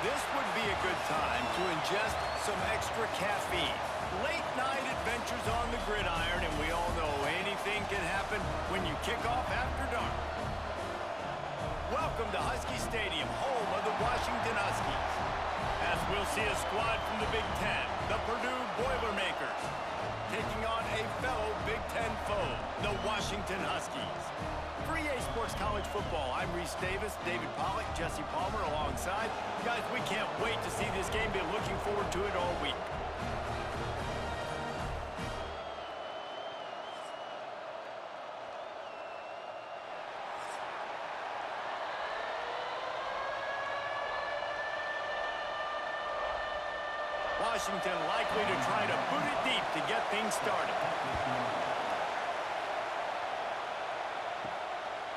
This would be a good time to ingest some extra caffeine. Late night adventures on the gridiron, and we all know anything can happen when you kick off after dark. Welcome to Husky Stadium, home of the Washington Huskies. As we'll see a squad from the Big Ten, the Purdue Boilermakers, taking on a fellow Big Ten foe, the Washington Huskies. For EA Sports College Football, I'm Reese Davis, David Pollack, Jesse Palmer alongside. Guys, we can't wait to see this game. Been looking forward to it all week. Washington likely to try to boot it deep to get things started.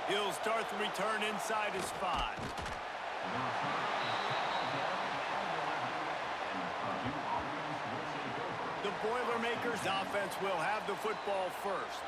He'll start the return inside his 5. The Boilermakers offense will have the football first.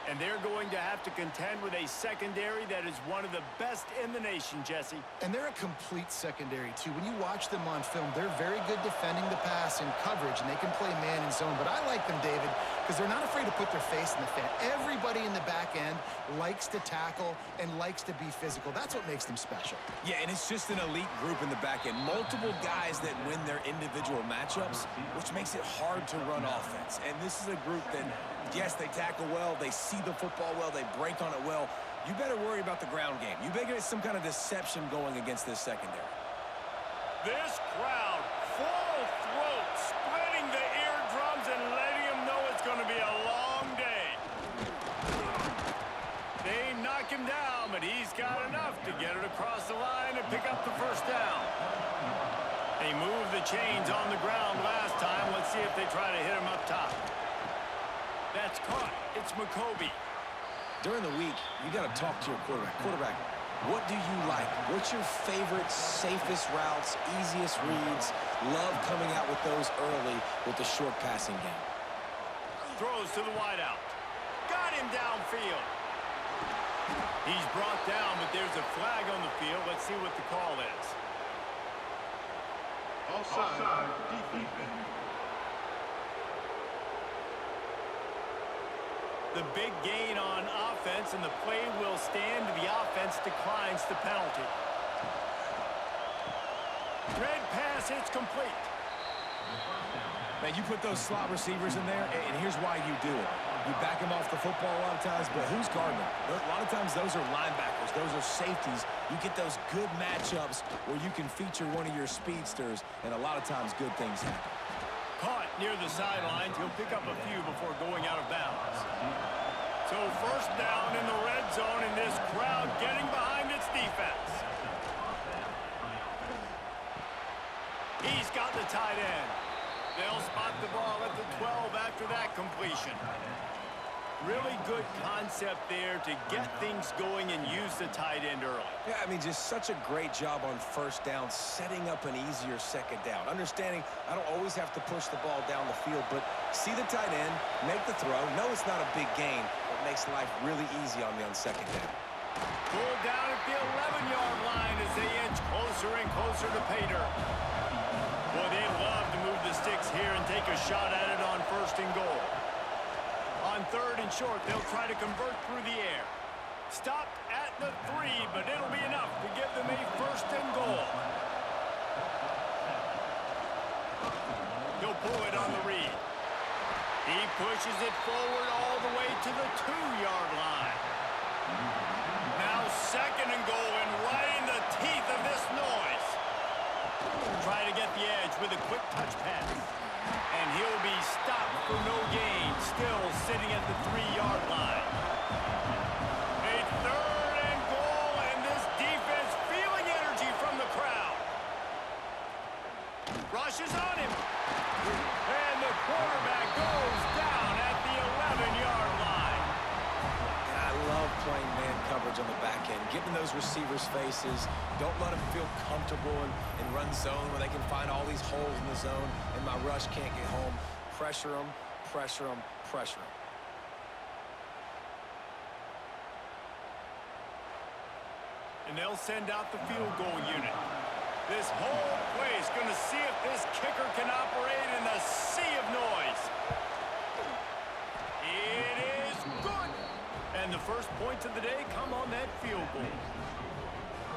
And they're going to have to contend with a secondary that is one of the best in the nation, Jesse. And they're a complete secondary, too. When you watch them on film, they're very good defending the pass and coverage, and they can play man and zone. But I like them, David, because they're not afraid to put their face in the fan. Everybody in the back end likes to tackle and likes to be physical. That's what makes them special. Yeah, and it's just an elite group in the back end. Multiple guys that win their individual matchups, which makes it hard to run offense. And this is a group that, yes, they tackle well, they see the football well, they break on it well. You better worry about the ground game. You better get some kind of deception going against this secondary. This crowd, full throat, splitting the eardrums and letting them know it's going to be a long day. They knock him down, but he's got enough to get it across the line and pick up the first down. They moved the chains on the ground last time. Let's see if they try to hit him up top. That's caught. It's McCoby. During the week, you got to talk to your quarterback. Quarterback, what do you like? What's your favorite, safest routes, easiest reads? Love coming out with those early with the short passing game. Throws to the wideout. Got him downfield. He's brought down, but there's a flag on the field. Let's see what the call is. Offside, defense. The big gain on offense, and the play will stand. The offense declines the penalty. Red pass hits complete. Man, you put those slot receivers in there, and here's why you do it. You back them off the football a lot of times, but who's guarding them? A lot of times those are linebackers. Those are safeties. You get those good matchups where you can feature one of your speedsters, and a lot of times good things happen. Caught near the sidelines. He'll pick up a few before going out of bounds. So first down in the red zone, and this crowd getting behind its defense. He's got the tight end. They'll spot the ball at the 12 after that completion. Really good concept there to get things going and use the tight end early. Yeah, I mean, just such a great job on first down, setting up an easier second down. Understanding I don't always have to push the ball down the field, but see the tight end, make the throw. No, it's not a big gain, but makes life really easy on me on second down. Pulled down at the 11-yard line as they inch closer and closer to Pater. Boy, they love to move the sticks here and take a shot at it on first and goal. On third and short, they'll try to convert through the air. Stopped at the 3, but it'll be enough to give them a first and goal. He'll pull it on the read. He pushes it forward all the way to the 2-yard line. Now second and goal, and right in the teeth of this noise. Try to get the edge with a quick touch pass. And he'll be stopped for no gain, still sitting at the 3-yard line. A third and goal, and this defense feeling energy from the crowd. Rushes on him. And the quarterback goes down at the 11-yard line. And I love playing man coverage on the back end, giving those receivers faces. Don't let them feel comfortable and run zone where they can find all these holes in the zone and my rush can't get home. Pressure them, pressure them, pressure them. And they'll send out the field goal unit. This whole place going to see if this kicker can operate in a sea of noise. It is good. And the first points of the day come on that field goal.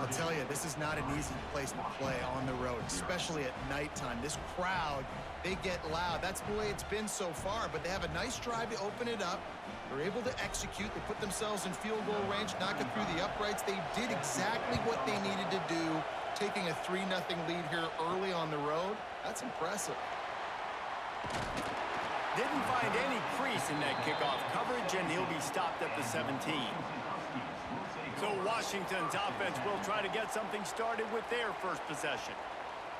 I'll tell you, this is not an easy place to play on the road, especially at nighttime. This crowd, they get loud. That's the way it's been so far, but they have a nice drive to open it up. They're able to execute. They put themselves in field goal range, knock it through the uprights. They did exactly what they needed to do, taking a 3-0 lead here early on the road. That's impressive. Didn't find any crease in that kickoff coverage, and he'll be stopped at the 17. So Washington's offense will try to get something started with their first possession.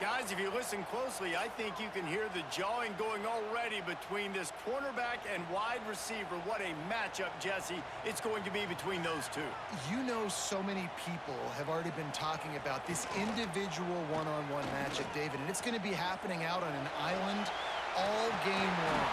Guys, if you listen closely, I think you can hear the jawing going already between this cornerback and wide receiver. What a matchup, Jesse, it's going to be between those two. You know, so many people have already been talking about this individual one-on-one matchup, David, and it's going to be happening out on an island all game long.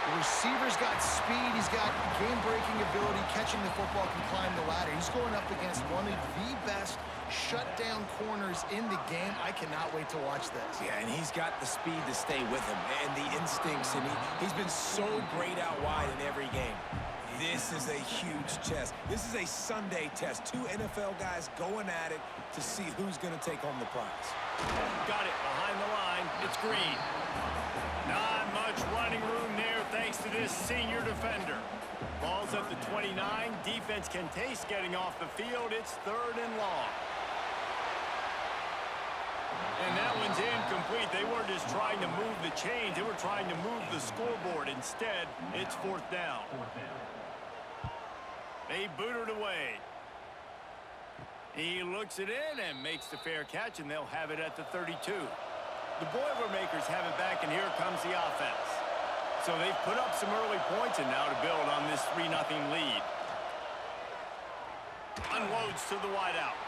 The receiver's got speed, he's got game-breaking ability, catching the football, can climb the ladder. He's going up against one of the best shutdown corners in the game. I cannot wait to watch this. Yeah, and he's got the speed to stay with him and the instincts, and he's been so great out wide in every game. This is a huge test. This is a Sunday test. Two NFL guys going at it to see who's going to take home the prize. Got it behind the line. It's Green. Not much running room there thanks to this senior defender. Ball's at the 29. Defense can taste getting off the field. It's 3rd and long. And that one's incomplete. They weren't just trying to move the chains. They were trying to move the scoreboard. Instead, it's 4th down. They boot it away. He looks it in and makes the fair catch, and they'll have it at the 32. The Boilermakers have it back, and here comes the offense. So they've put up some early points, and now to build on this 3-0 lead. Unloads to the wideout.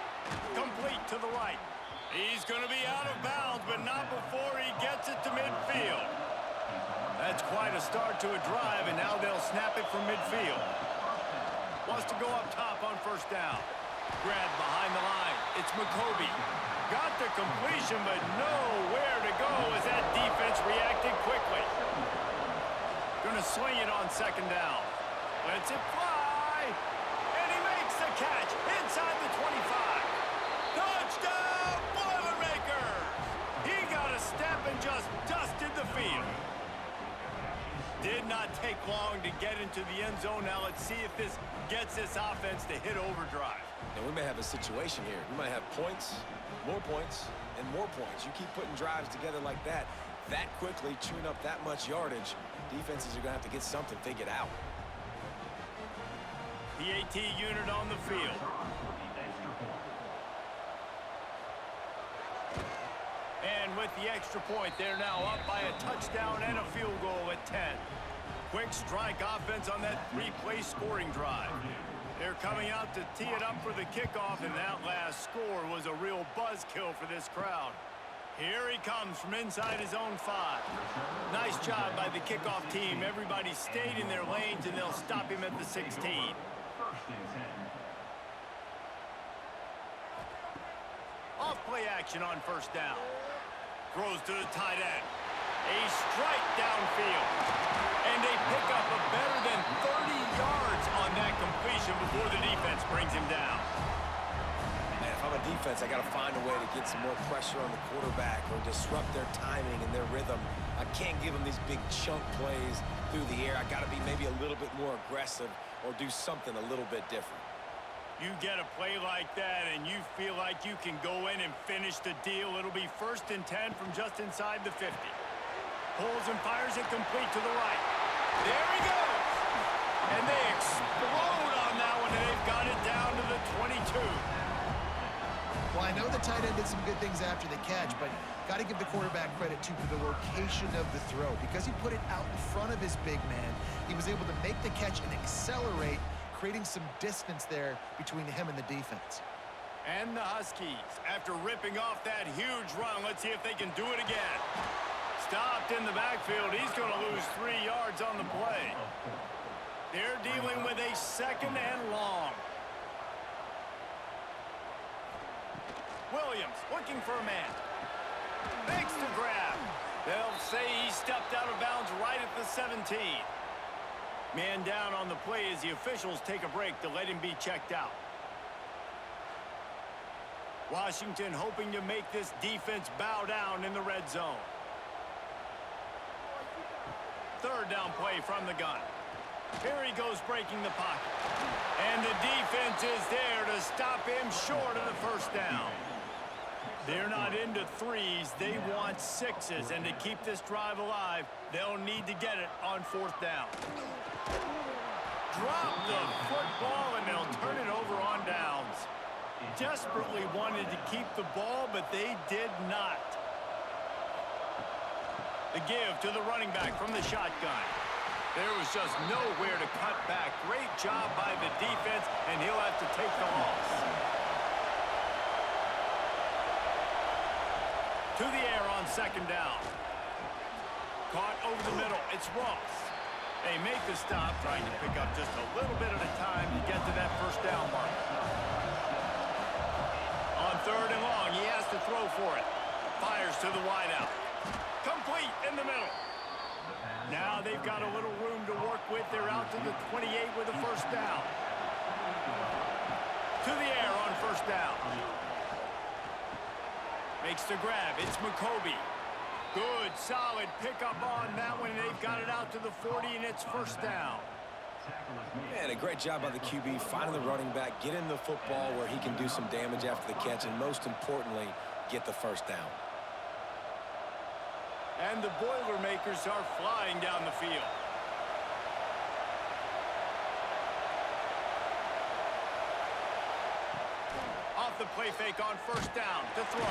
Complete to the right. He's going to be out of bounds, but not before he gets it to midfield. That's quite a start to a drive, and now they'll snap it from midfield. Wants to go up top on 1st down. Grab behind the line. It's McCoby. Got the completion, but nowhere to go as that defense reacted quickly. Going to swing it on 2nd down. Lets it fly. And he makes the catch inside the 25. Touchdown, Boilermakers! He got a step and just dusted the field. Did not take long to get into the end zone. Now let's see if this gets this offense to hit overdrive. And we may have a situation here. We might have points, more points, and more points. You keep putting drives together like that quickly, chewing up that much yardage, defenses are going to have to get something figured out. PAT unit on the field. And with the extra point, they're now up by a touchdown and a field goal at 10. Quick strike offense on that 3-play scoring drive. They're coming out to tee it up for the kickoff, and that last score was a real buzzkill for this crowd. Here he comes from inside his own 5. Nice job by the kickoff team. Everybody stayed in their lanes, and they'll stop him at the 16. Off play action on 1st down. Throws to the tight end. A strike downfield. And they pick up a better than 30 yards on that completion before the defense brings him down. Man, if I'm a defense, I got to find a way to get some more pressure on the quarterback or disrupt their timing and their rhythm. I can't give them these big chunk plays through the air. I got to be maybe a little bit more aggressive or do something a little bit different. You get a play like that and you feel like you can go in and finish the deal. It'll be 1st and 10 from just inside the 50. Pulls and fires it complete to the right. There he goes. And they explode on that one, and they've got it down to the 22. Well, I know the tight end did some good things after the catch, but got to give the quarterback credit, too, for the location of the throw. Because he put it out in front of his big man, he was able to make the catch and accelerate, creating some distance there between him and the defense. And the Huskies, after ripping off that huge run, let's see if they can do it again. Stopped in the backfield. He's going to lose 3 yards on the play. They're dealing with a 2nd and long. Williams looking for a man. Makes the grab. They'll say he stepped out of bounds right at the 17. Man down on the play as the officials take a break to let him be checked out. Washington hoping to make this defense bow down in the red zone. Third down play from the gun. Here he goes breaking the pocket. And the defense is there to stop him short of the first down. They're not into threes. They want sixes. And to keep this drive alive, they'll need to get it on fourth down. Drop the football, and they'll turn it over on downs. Desperately wanted to keep the ball, but they did not. The give to the running back from the shotgun. There was just nowhere to cut back. Great job by the defense, and he'll have to take the loss. To the air on second down. Caught over the middle. It's Ross. They make the stop, trying to pick up just a little bit at a time to get to that first down mark. On third and long, he has to throw for it. Fires to the wideout. Complete in the middle. Now they've got a little room to work with. They're out to the 28 with a first down. To the air on first down. Makes the grab. It's McCoby. Good, solid pickup on that one. They've got it out to the 40, and it's first down. Man, a great job by the QB, finding the running back, getting the football where he can do some damage after the catch, and most importantly, get the first down. And the Boilermakers are flying down the field. Off the play fake on first down to throw.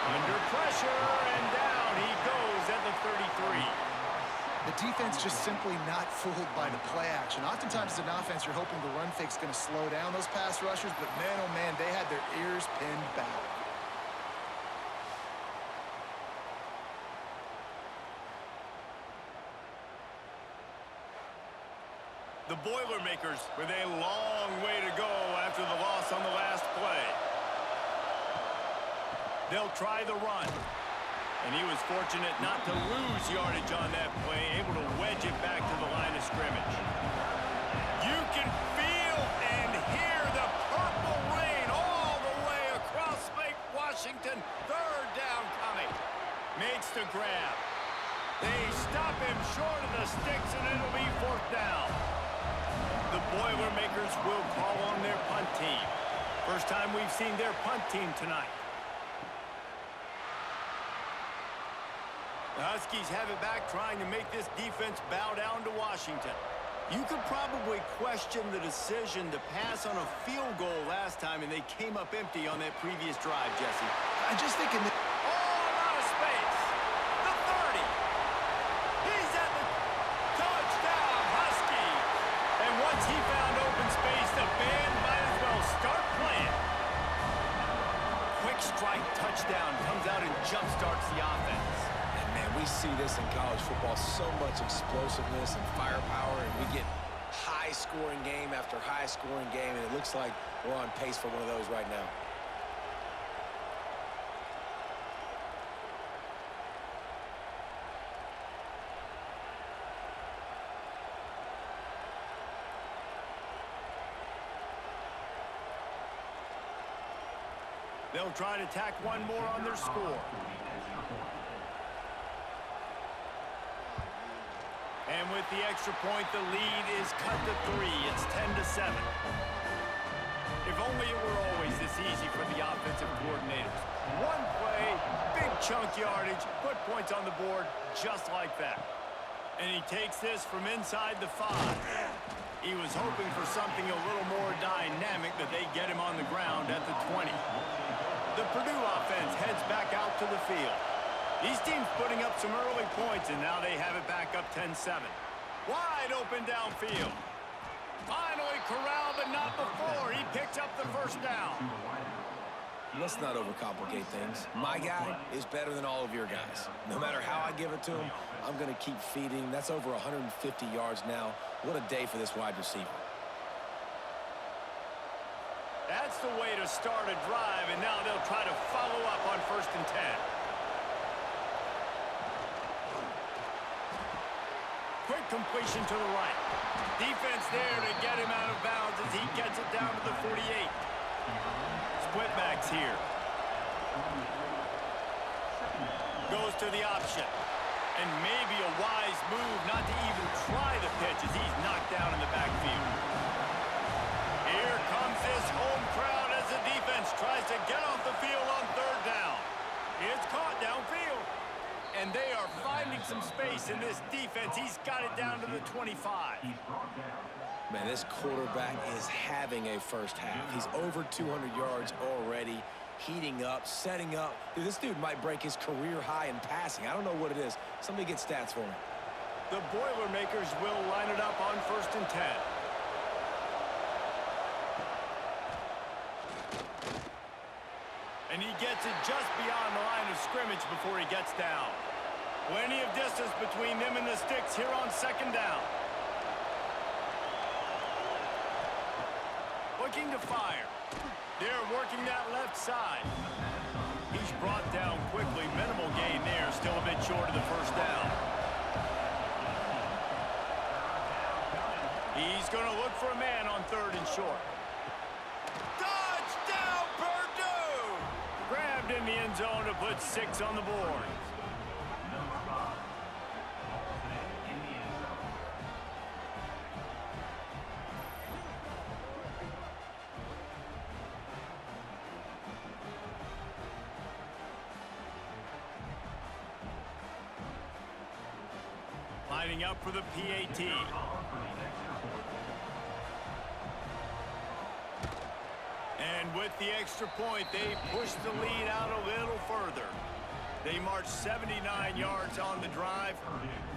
Under pressure, and down he goes at the 33. The defense just simply not fooled by the play action. Oftentimes as an offense, you're hoping the run fake's going to slow down those pass rushers, but man, oh man, they had their ears pinned back. The Boilermakers with a long way to go after the loss on the last play. They'll try the run. And he was fortunate not to lose yardage on that play, able to wedge it back to the line of scrimmage. You can feel and hear the purple rain all the way across Lake Washington. Third down coming. Makes the grab. They stop him short of the sticks, and it'll be fourth down. The Boilermakers will call on their punt team. First time we've seen their punt team tonight. The Huskies have it back, trying to make this defense bow down to Washington. You could probably question the decision to pass on a field goal last time, and they came up empty on that previous drive, Jesse. I just think in the... Oh, out of space. The 30. He's at the touchdown, Huskies. And once he found open space, the band might as well start playing. Quick strike touchdown comes out and jump-starts the offense. We see this in college football, so much explosiveness and firepower, and we get high-scoring game after high-scoring game, and it looks like we're on pace for one of those right now. They'll try to tack one more on their score. And with the extra point, the lead is cut to 3. It's 10-7. If only it were always this easy for the offensive coordinators. One play, big chunk yardage, put points on the board just like that. And he takes this from inside the 5. He was hoping for something a little more dynamic, but they get him on the ground at the 20. The Purdue offense heads back out to the field. These teams putting up some early points, and now they have it back up 10-7. Wide open downfield. Finally corralled, but not before. He picks up the first down. Let's not overcomplicate things. My guy is better than all of your guys. No matter how I give it to him, I'm going to keep feeding. That's over 150 yards now. What a day for this wide receiver. That's the way to start a drive, and now they'll try to follow up on 1st and 10. completion to the right. Defense there to get him out of bounds as he gets it down to the 48. Split backs here. Goes to the option. And maybe a wise move not to even try the pitch as he's knocked down in the backfield. Here comes this home crowd as the defense tries to get off the field on third down. It's caught downfield. And they are finding some space in this defense. He's got it down to the 25. Man, this quarterback is having a first half. He's over 200 yards already, heating up, setting up. Dude, this dude might break his career high in passing. I don't know what it is. Somebody get stats for me. The Boilermakers will line it up on 1st and 10. And he gets it just beyond the line of scrimmage before he gets down. Plenty of distance between them and the sticks here on 2nd down. Looking to fire. They're working that left side. He's brought down quickly. Minimal gain there. Still a bit short of the 1st down. He's going to look for a man on 3rd and short. Touchdown, Purdue! Grabbed in the end zone to put 6 on the board. Lining up for the PAT. And with the extra point, they push the lead out a little further. They march 79 yards on the drive.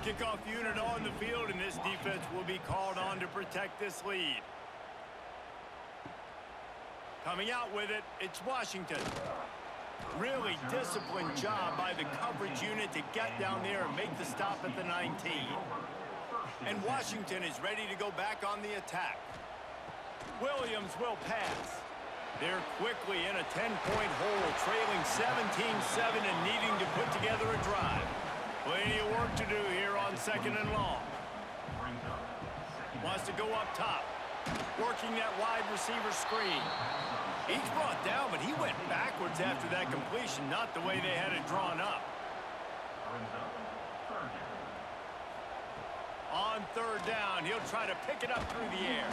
Kickoff unit on the field, and this defense will be called on to protect this lead. Coming out with it, it's Washington. Really disciplined job by the coverage unit to get down there and make the stop at the 19. And Washington is ready to go back on the attack. Williams will pass. They're quickly in a 10-point hole, trailing 17-7 and needing to put together a drive. Plenty of work to do here on 2nd and long. Wants to go up top, working that wide receiver screen. He's brought down, but he went backwards after that completion, not the way they had it drawn up. On 3rd down, he'll try to pick it up through the air.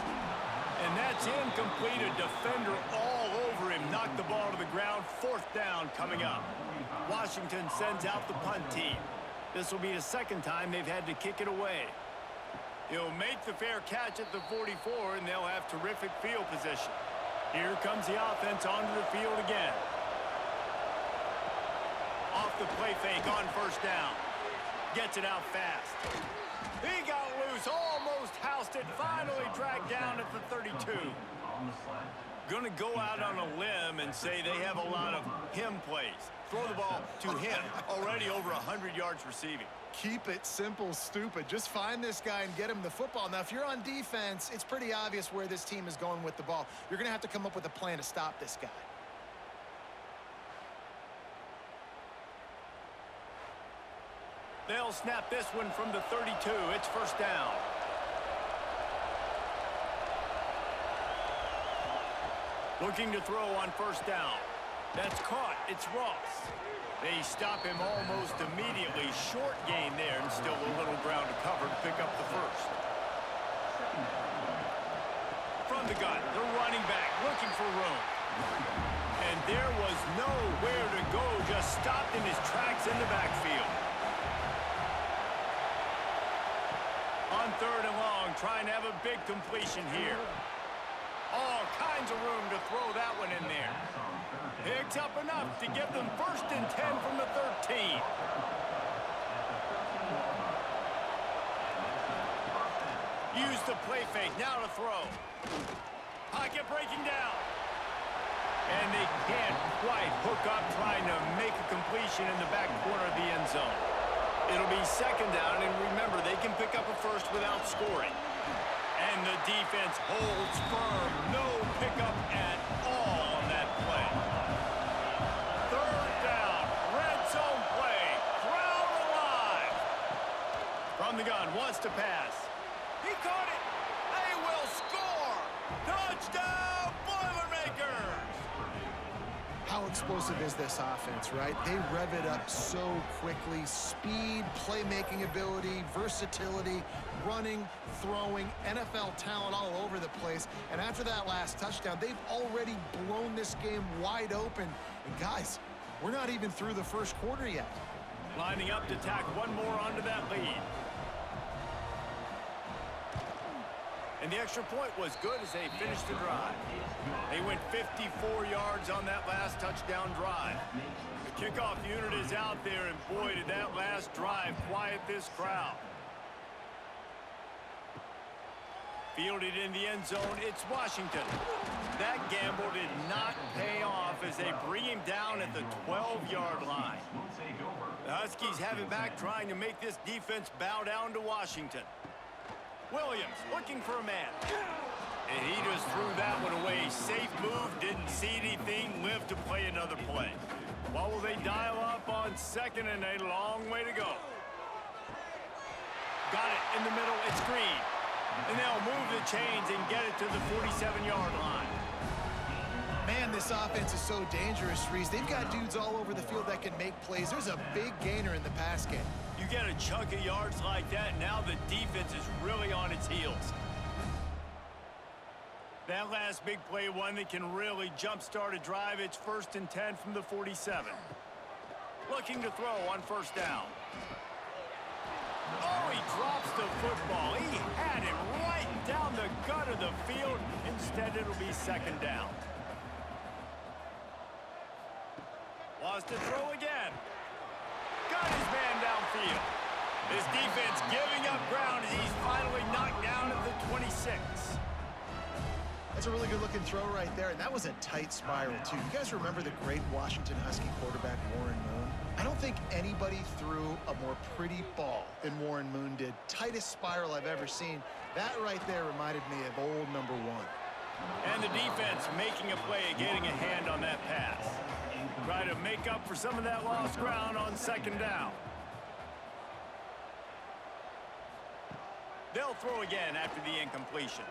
And that's incomplete. A defender all over him. Knocked the ball to the ground. 4th down coming up. Washington sends out the punt team. This will be the 2nd time they've had to kick it away. He'll make the fair catch at the 44, and they'll have terrific field position. Here comes the offense onto the field again. Off the play fake on 1st down. Gets it out fast. He got loose, almost housed it, finally dragged down at the 32. Going to go out on a limb and say they have a lot of him plays. Throw the ball to him, already over 100 yards receiving. Keep it simple, stupid. Just find this guy and get him the football. Now, if you're on defense, it's pretty obvious where this team is going with the ball. You're going to have to come up with a plan to stop this guy. They'll snap this one from the 32. It's 1st down. Looking to throw on 1st down. That's caught. It's Ross. They stop him almost immediately. Short gain there, and still a little ground to cover to pick up the 1st. From the gun, the running back looking for room. And there was nowhere to go, just stopped in his tracks in the backfield. On 3rd and long, trying to have a big completion here. All kinds of room to throw that one in there. Picks up enough to give them 1st and 10 from the 13. Use the play fake, now to throw. Pocket breaking down. And they can't quite hook up trying to make a completion in the back corner of the end zone. It'll be 2nd down, and remember, they can pick up a 1st without scoring. And the defense holds firm. No pickup at all on that play. 3rd down, red zone play. Crowd alive. From the gun, wants to pass. Touchdown, Boilermakers! How explosive is this offense, right? They rev it up so quickly. Speed, playmaking ability, versatility, running, throwing, NFL talent all over the place. And after that last touchdown, they've already blown this game wide open. And guys, we're not even through the first quarter yet. Lining up to tack one more onto that lead. And the extra point was good as they finished the drive. They went 54 yards on that last touchdown drive. The kickoff unit is out there, and boy, did that last drive quiet this crowd. Fielded in the end zone, it's Washington. That gamble did not pay off as they bring him down at the 12-yard line. The Huskies have it back, trying to make this defense bow down to Washington. Williams looking for a man. And he just threw that one away. Safe move, didn't see anything, lived to play another play. What will they dial up on second and a long way to go? Got it in the middle, it's Green. And they'll move the chains and get it to the 47-yard line. Man, this offense is so dangerous, Reese. They've got dudes all over the field that can make plays. There's a big gainer in the pass game. You get a chunk of yards like that, now the defense is really on its heels. That last big play, one that can really jumpstart a drive. It's 1st and 10 from the 47. Looking to throw on first down. Oh, he drops the football. He had it right down the gut of the field. Instead, it'll be second down. Wants to throw again. Got his man downfield. This defense giving up ground as he's finally knocked down at the 26. That's a really good-looking throw right there, and that was a tight spiral, too. You guys remember the great Washington Husky quarterback Warren Moon? I don't think anybody threw a more pretty ball than Warren Moon did. Tightest spiral I've ever seen. That right there reminded me of old number one. And the defense making a play, getting a hand on that pass. Try to make up for some of that lost ground on second down. They'll throw again after the incompletion.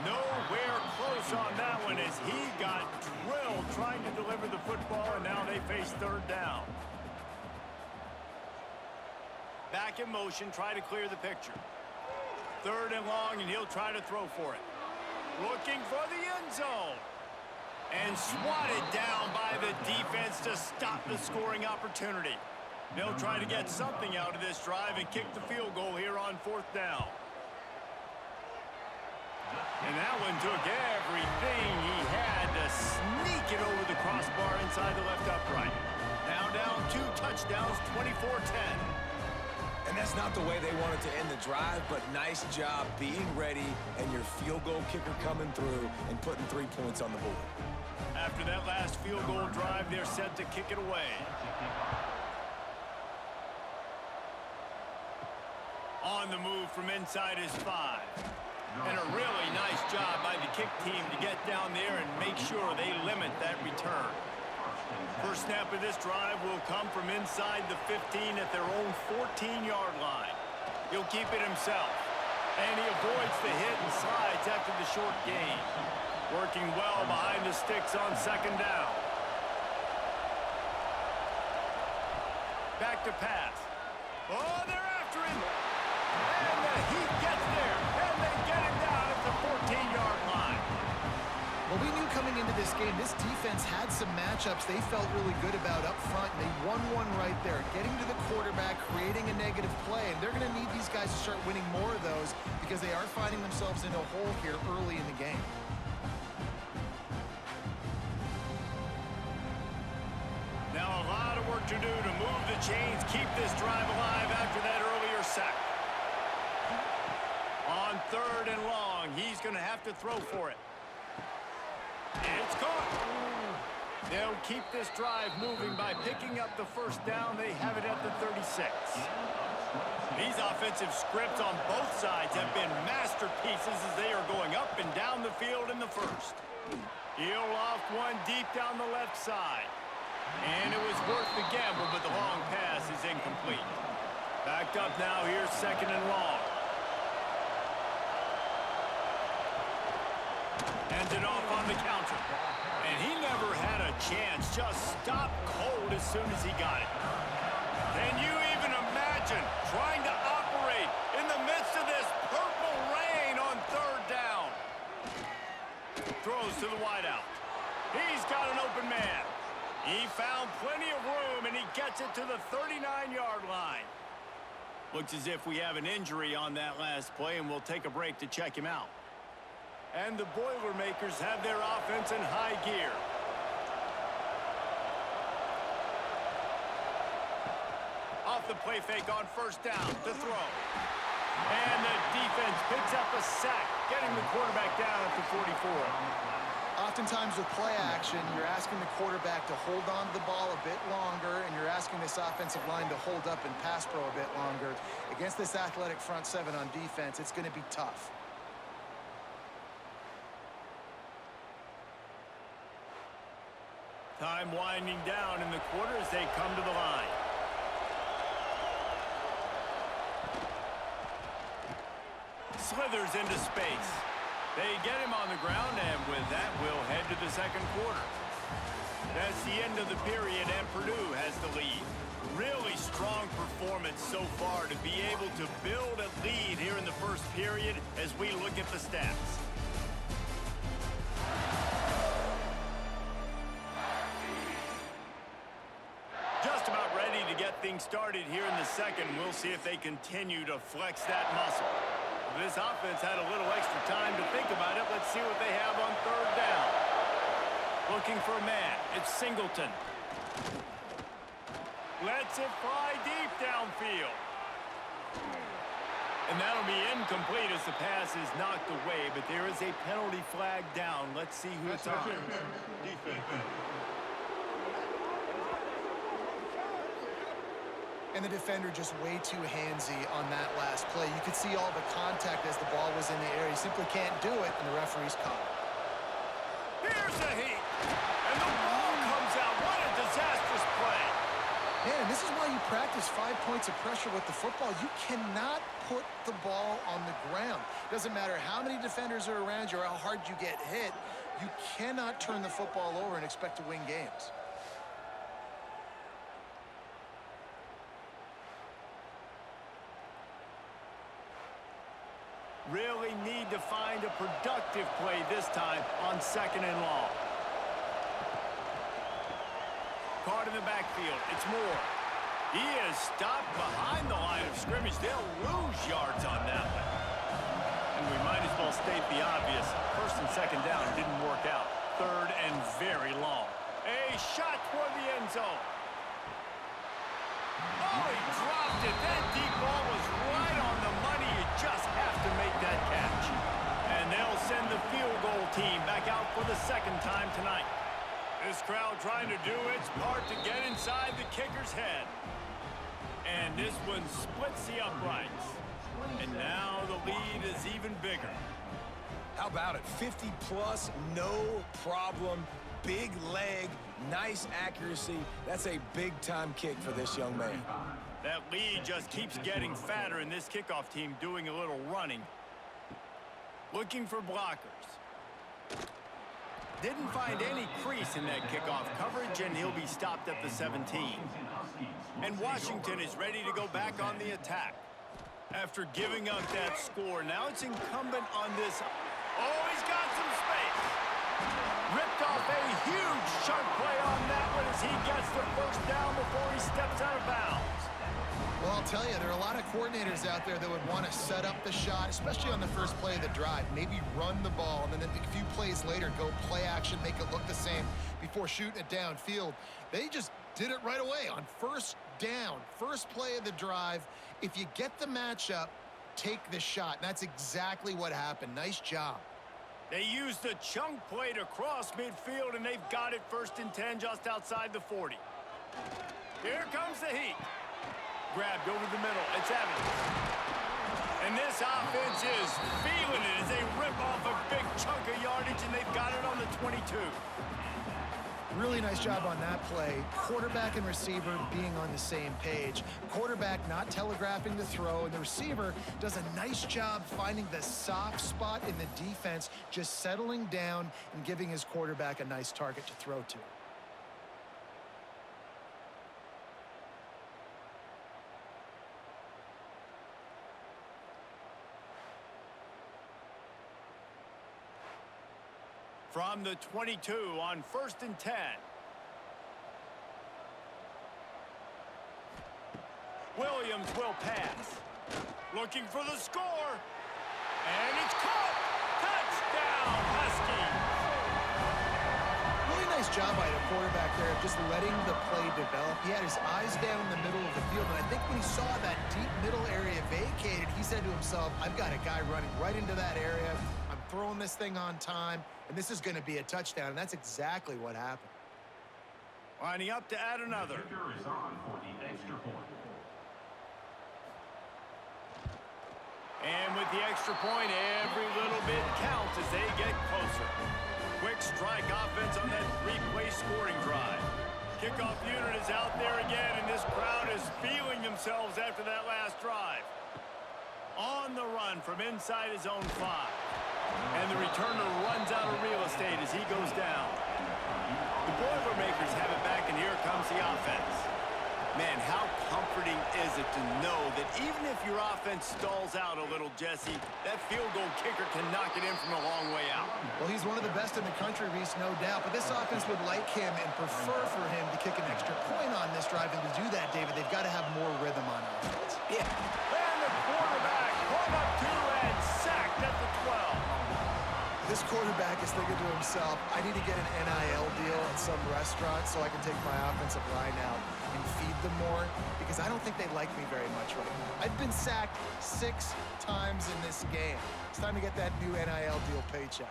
Nowhere close on that one as he got drilled trying to deliver the football, and now they face third down. Back in motion, try to clear the picture. 3rd and long, and he'll try to throw for it. Looking for the end zone. And swatted down by the defense to stop the scoring opportunity. They'll try to get something out of this drive and kick the field goal here on 4th down. And that one took everything he had to sneak it over the crossbar inside the left upright. Now down 2 touchdowns, 24-10. And that's not the way they wanted to end the drive, but nice job being ready and your field goal kicker coming through and putting 3 points on the board. After that last field goal drive, they're set to kick it away. On the move from inside his 5. And a really nice job by the kick team to get down there and make sure they limit that return. First snap of this drive will come from inside the 15 at their own 14-yard line. He'll keep it himself. And he avoids the hit and slides after the short gain. Working well behind the sticks on second down. Back to pass. Oh, they're after him. And the Heat gets there. And they get him down at the 14-yard line. Well, we knew coming into this game, this defense had some matchups they felt really good about up front, and they won one right there, getting to the quarterback, creating a negative play, and they're going to need these guys to start winning more of those because they are finding themselves in a hole here early in the game. Now a lot of work to do to move the chains, keep this drive alive after that earlier sack. On 3rd and long, he's going to have to throw for it. It's caught. They'll keep this drive moving by picking up the first down. They have it at the 36. These offensive scripts on both sides have been masterpieces as they are going up and down the field in the first. He'll loft one deep down the left side. And it was worth the gamble, but the long pass is incomplete. Backed up now, here's 2nd and long. Hands it off on the counter. And he never had a chance. Just stopped cold as soon as he got it. Can you even imagine trying to operate in the midst of this purple rain on third down? Throws to the wideout. He's got an open man. He found plenty of room, and he gets it to the 39-yard line. Looks as if we have an injury on that last play, and we'll take a break to check him out. And the Boilermakers have their offense in high gear. Off the play fake on first down to throw. And the defense picks up a sack, getting the quarterback down at the 44. Oftentimes with play action, you're asking the quarterback to hold on to the ball a bit longer, and you're asking this offensive line to hold up and pass pro a bit longer. Against this athletic front seven on defense, it's going to be tough. Time winding down in the quarter as they come to the line. Slithers into space. They get him on the ground, and with that, we'll head to the second quarter. That's the end of the period, and Purdue has the lead. Really strong performance so far to be able to build a lead here in the first period as we look at the stats. Just about ready to get things started here in the second. We'll see if they continue to flex that muscle. This offense had a little extra time to think about it. Let's see what they have on third down. Looking for a man. It's Singleton. Lets it fly deep downfield. And that'll be incomplete as the pass is knocked away, but there is a penalty flag down. Let's see who it's on. And the defender just way too handsy on that last play. You could see all the contact as the ball was in the air. He simply can't do it, and the referee's caught. Here's the heat. And the ball comes out. What a disastrous play. Man, and this is why you practice 5 points of pressure with the football. You cannot put the ball on the ground. Doesn't matter how many defenders are around you or how hard you get hit. You cannot turn the football over and expect to win games. Really need to find a productive play this time on second and long. Caught in the backfield. It's Moore. He is stopped behind the line of scrimmage. They'll lose yards on that one. And we might as well state the obvious. First and second down didn't work out. Third and very long. A shot toward the end zone. Oh, he dropped it. That deep ball was right on the money. You just have to make that catch. And they'll send the field goal team back out for the second time tonight. This crowd trying to do its part to get inside the kicker's head. And this one splits the uprights. And now the lead is even bigger. How about it? 50 plus, no problem. Big leg, nice accuracy. That's a big-time kick for this young man. That lead just keeps getting fatter, and this kickoff team doing a little running. Looking for blockers. Didn't find any crease in that kickoff coverage, and he'll be stopped at the 17. And Washington is ready to go back on the attack. After giving up that score, now it's incumbent on this. Oh, he's got some space. Ripped off a huge chunk play on that one as he gets the first down before he steps out of bounds. Well, I'll tell you, there are a lot of coordinators out there that would want to set up the shot, especially on the first play of the drive. Maybe run the ball, and then a few plays later, go play action, make it look the same before shooting it downfield. They just did it right away on first down, first play of the drive. If you get the matchup, take the shot. And that's exactly what happened. Nice job. They used the chunk play to cross midfield, and they've got it first and 10 just outside the 40. Here comes the heat. Grabbed over the middle. It's Evans. And this offense is feeling it as they rip off a big chunk of yardage, and they've got it on the 22. Really nice job on that play. Quarterback and receiver being on the same page. Quarterback not telegraphing the throw, and the receiver does a nice job finding the soft spot in the defense, just settling down and giving his quarterback a nice target to throw to. From the 22 on 1st and 10. Williams will pass. Looking for the score. And it's caught. Touchdown, Huskies. Really nice job by the quarterback there of just letting the play develop. He had his eyes down in the middle of the field, and I think when he saw that deep middle area vacated, he said to himself, I've got a guy running right into that area. I'm throwing this thing on time, and this is going to be a touchdown, and that's exactly what happened. Lining up to add another. Kicker is on for the extra point. And with the extra point, every little bit counts as they get closer. Quick strike offense on that three-play scoring drive. Kickoff unit is out there again, and this crowd is feeling themselves after that last drive. On the run from inside his own 5. And the returner runs out of real estate as he goes down. The Boilermakers have it back, and here comes the offense. Man, how comforting is it to know that even if your offense stalls out a little, Jesse, that field goal kicker can knock it in from a long way out. Well, he's one of the best in the country, Reese, no doubt. But this offense would like him and prefer for him to kick an extra point on this drive. And to do that, David, they've got to have more rhythm on offense. Yeah. And the quarterback caught up to and sacked at the 12. This quarterback is thinking to himself, I need to get an NIL deal at some restaurant so I can take my offensive line out and feed them more, because I don't think they like me very much right now. I've been sacked 6 times in this game. It's time to get that new NIL deal paycheck.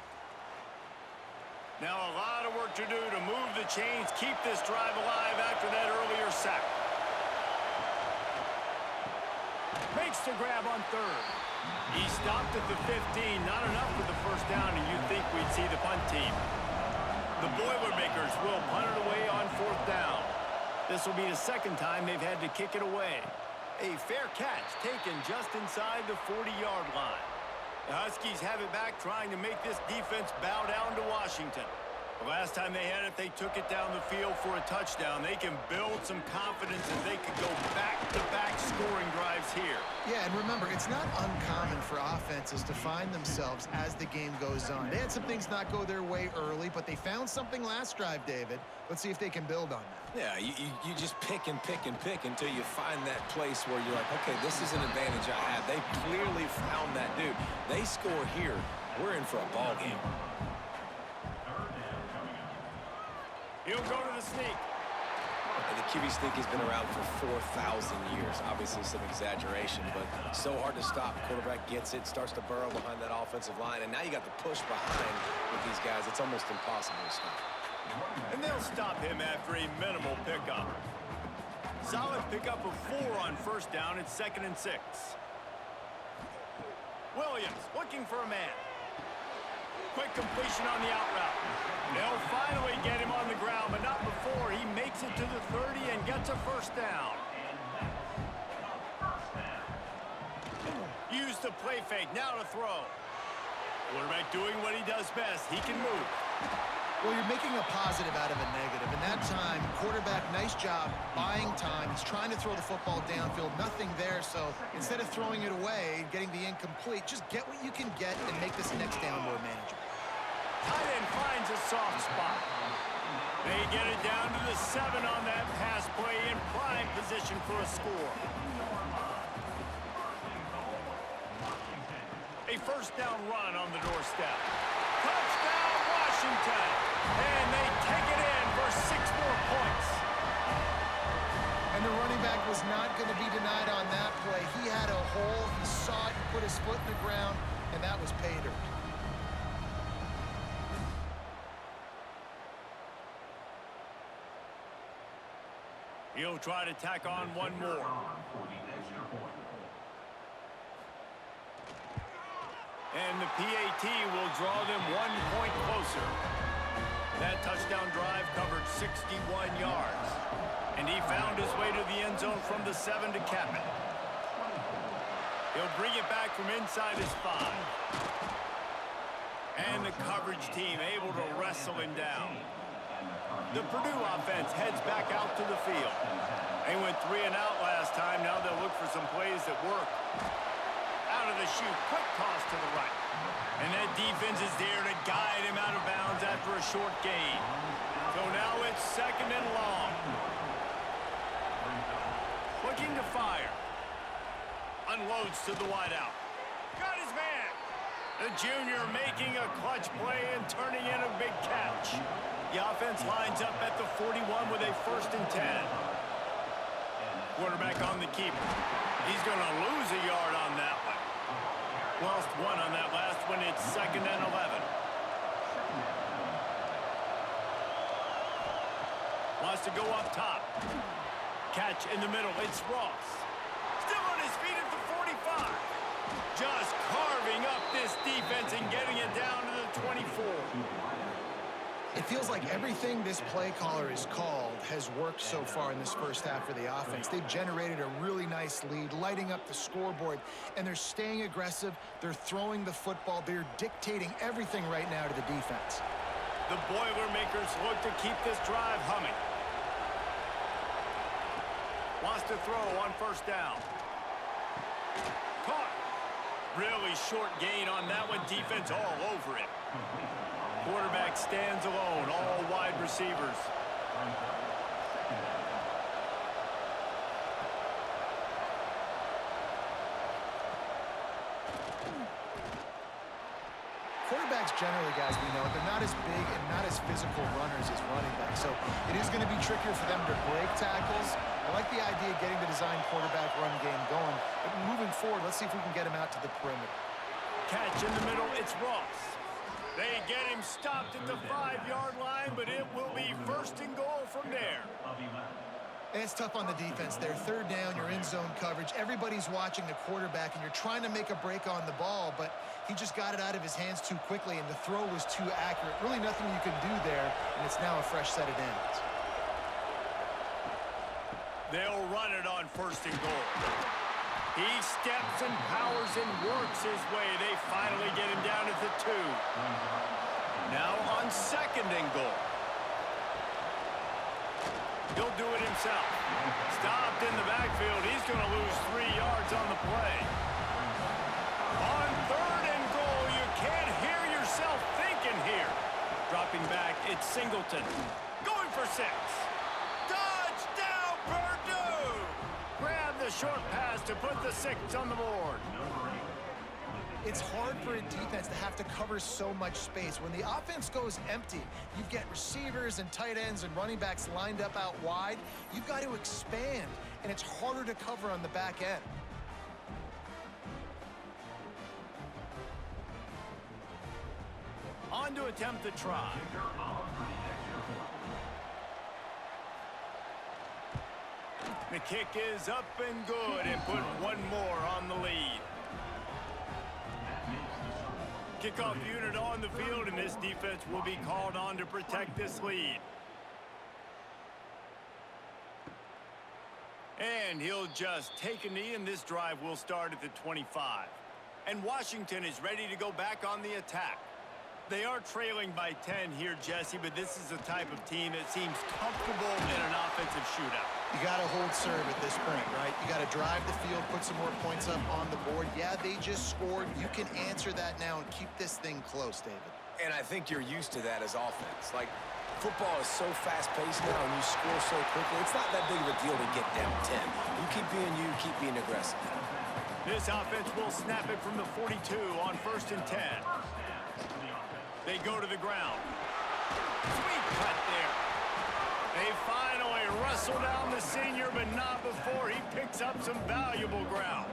Now a lot of work to do to move the chains, keep this drive alive after that earlier sack. Makes the grab on 3rd. He stopped at the 15, not enough for the first down, and you'd think we'd see the punt team. The Boilermakers will punt it away on 4th down. This will be the second time they've had to kick it away. A fair catch taken just inside the 40-yard line. The Huskies have it back, trying to make this defense bow down to Washington. The last time they had it, they took it down the field for a touchdown. They can build some confidence and they could go back-to-back scoring drives here. Yeah, and remember, it's not uncommon for offenses to find themselves as the game goes on. They had some things not go their way early, but they found something last drive, David. Let's see if they can build on that. Yeah, you just pick and pick and pick until you find that place where you're like, okay, this is an advantage I have. They clearly found that dude. They score here, we're in for a ball game. He'll go to the sneak. And the QB sneak has been around for 4,000 years. Obviously some exaggeration, but so hard to stop. Quarterback gets it, starts to burrow behind that offensive line, and now you got the push behind with these guys. It's almost impossible to stop. And they'll stop him after a minimal pickup. Solid pickup of 4 on 1st down. It's 2nd and 6. Williams looking for a man. Quick completion on the out route. They'll finally get him on the ground, but not before he makes it to the 30 and gets a 1st down. Use the play fake, now to throw. Quarterback doing what he does best. He can move. Well, you're making a positive out of a negative. And that time, quarterback, nice job buying time. He's trying to throw the football downfield. Nothing there, so instead of throwing it away and getting the incomplete, just get what you can get and make this next down more manageable. Tight end finds a soft spot. They get it down to the 7 on that pass play in prime position for a score. A 1st down run on the doorstep. Touchdown, Washington! And they take it in for 6 more points. And the running back was not going to be denied on that play. He had a hole, he saw it, put his foot in the ground, and that was pay dirt. He'll try to tack on one more. And the PAT will draw them 1 point closer. That touchdown drive covered 61 yards. And he found his way to the end zone from the 7 to cap it. He'll bring it back from inside his 5. And the coverage team able to wrestle him down. The Purdue offense heads back out to the field. They went 3 and out last time. Now they'll look for some plays that work. Out of the chute, quick toss to the right. And that defense is there to guide him out of bounds after a short gain. So now it's 2nd and long. Looking to fire. Unloads to the wideout. Got his man. The junior making a clutch play and turning in a big catch. The offense lines up at the 41 with a 1st and 10. Quarterback on the keeper. He's going to lose a yard on that one. Lost 1 on that last one. It's 2nd and 11. Wants to go up top. Catch in the middle. It's Ross. Still on his feet at the 45. Just carving up this defense and getting it down to the 24. It feels like everything this play caller has called has worked so far in this first half for the offense. They've generated a really nice lead, lighting up the scoreboard, and they're staying aggressive. They're throwing the football. They're dictating everything right now to the defense. The Boilermakers look to keep this drive humming. Wants to throw on 1st down. Caught. Really short gain on that one. Defense all over it. Quarterback stands alone, all wide receivers. Quarterbacks generally, guys, we know, they're not as big and not as physical runners as running backs. So it is going to be trickier for them to break tackles. I like the idea of getting the design quarterback run game going. But moving forward, let's see if we can get him out to the perimeter. Catch in the middle, it's Ross. They get him stopped at the 5-yard line, but it will be 1st and goal from there. And it's tough on the defense there. 3rd down, you're in zone coverage. Everybody's watching the quarterback, and you're trying to make a break on the ball, but he just got it out of his hands too quickly, and the throw was too accurate. Really nothing you can do there, and it's now a fresh set of downs. They'll run it on 1st and goal. He steps and powers and works his way. They finally get him down at the 2. Now on 2nd and goal. He'll do it himself. Stopped in the backfield. He's going to lose 3 yards on the play. On 3rd and goal, you can't hear yourself thinking here. Dropping back, it's Singleton. Going for 6. Touchdown, Purdue! Grab the short pass to put the 6 on the board. It's hard for a defense to have to cover so much space. When the offense goes empty, you get receivers and tight ends and running backs lined up out wide. You've got to expand, and it's harder to cover on the back end. On to attempt the try. The kick is up and good and put 1 more on the lead. Kickoff unit on the field, and this defense will be called on to protect this lead. And he'll just take a knee, and this drive will start at the 25. And Washington is ready to go back on the attack. They are trailing by 10 here, Jesse, but this is a type of team that seems comfortable in an offensive shootout. You got to hold serve at this point, right? You got to drive the field, put some more points up on the board. Yeah, they just scored. You can answer that now and keep this thing close, David. And I think you're used to that as offense. Like, football is so fast-paced now and you score so quickly. It's not that big of a deal to get down 10. You keep being aggressive. This offense will snap it from the 42 on 1st and 10. They go to the ground. Sweet cut there. They finally wrestle down the senior, but not before he picks up some valuable ground.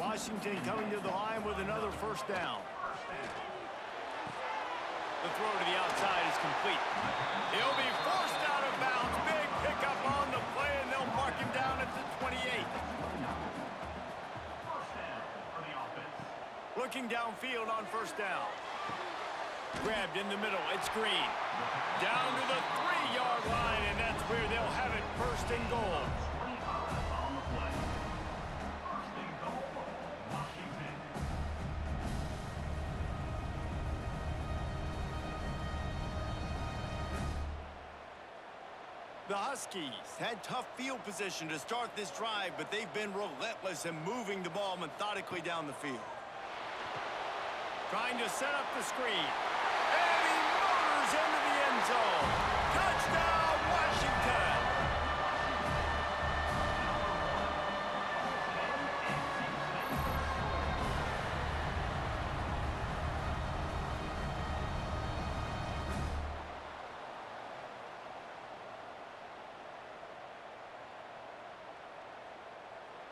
Washington coming to the line with another 1st down. The throw to the outside is complete. He'll be forced out of bounds. Big pickup on the play, and they'll mark him down at the 28. Looking downfield on 1st down. Grabbed in the middle. It's Green. Down to the 3-yard line, and that's where they'll have it, first and goal. 25 on the play. First and goal, Washington. The Huskies had tough field position to start this drive, but they've been relentless in moving the ball methodically down the field. Trying to set up the screen. And he motors into the end zone. Touchdown, Washington!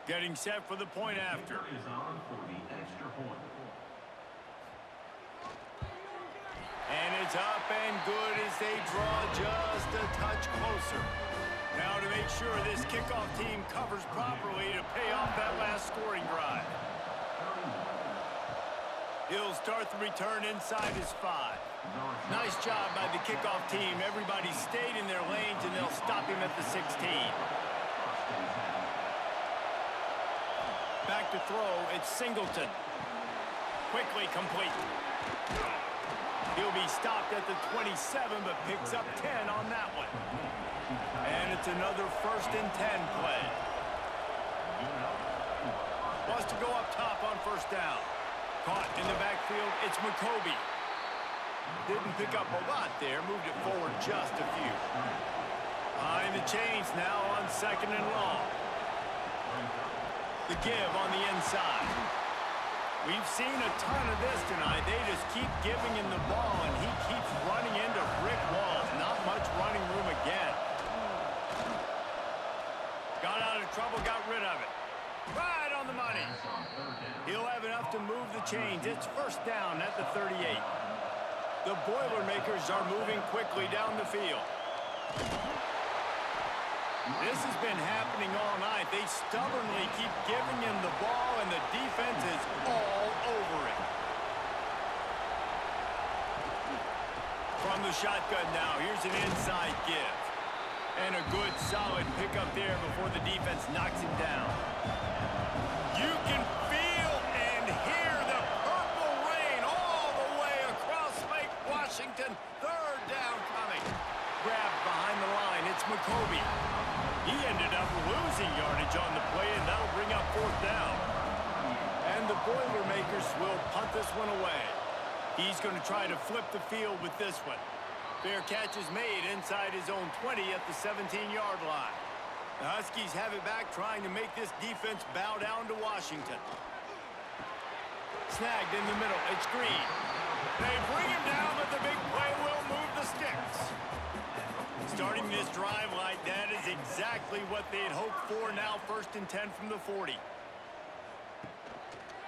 Getting set for the point after. Is on for the extra point. And it's up and good as they draw just a touch closer. Now to make sure this kickoff team covers properly to pay off that last scoring drive. He'll start the return inside his 5. Nice job by the kickoff team. Everybody stayed in their lanes, and they'll stop him at the 16. Back to throw, it's Singleton. Quickly complete. He'll be stopped at the 27, but picks up 10 on that one. And it's another first and 10 play. Wants to go up top on first down. Caught in the backfield, it's McCoby. Didn't pick up a lot there, moved it forward just a few. Behind the chains now on second and long. The give on the inside. We've seen a ton of this tonight. They just keep giving him the ball, and he keeps running into brick walls. Not much running room again. Got out of trouble, got rid of it. Right on the money. He'll have enough to move the chains. It's first down at the 38. The Boilermakers are moving quickly down the field. This has been happening all night. They stubbornly keep giving him the ball, and the defense is all over it. From the shotgun now, here's an inside give. And a good, solid pickup there before the defense knocks him down. You can feel and hear the purple rain all the way across Lake Washington. Third down coming. Grabbed behind the line, it's McCoby. He ended up losing yardage on the play, and that'll bring up fourth down. And the Boilermakers will punt this one away. He's going to try to flip the field with this one. Fair catch is made inside his own 20 at the 17-yard line. The Huskies have it back, trying to make this defense bow down to Washington. Snagged in the middle. It's Green. They bring him down, but the big play will move the sticks. Starting this drive like that is exactly what they had hoped for. Now first and 10 from the 40.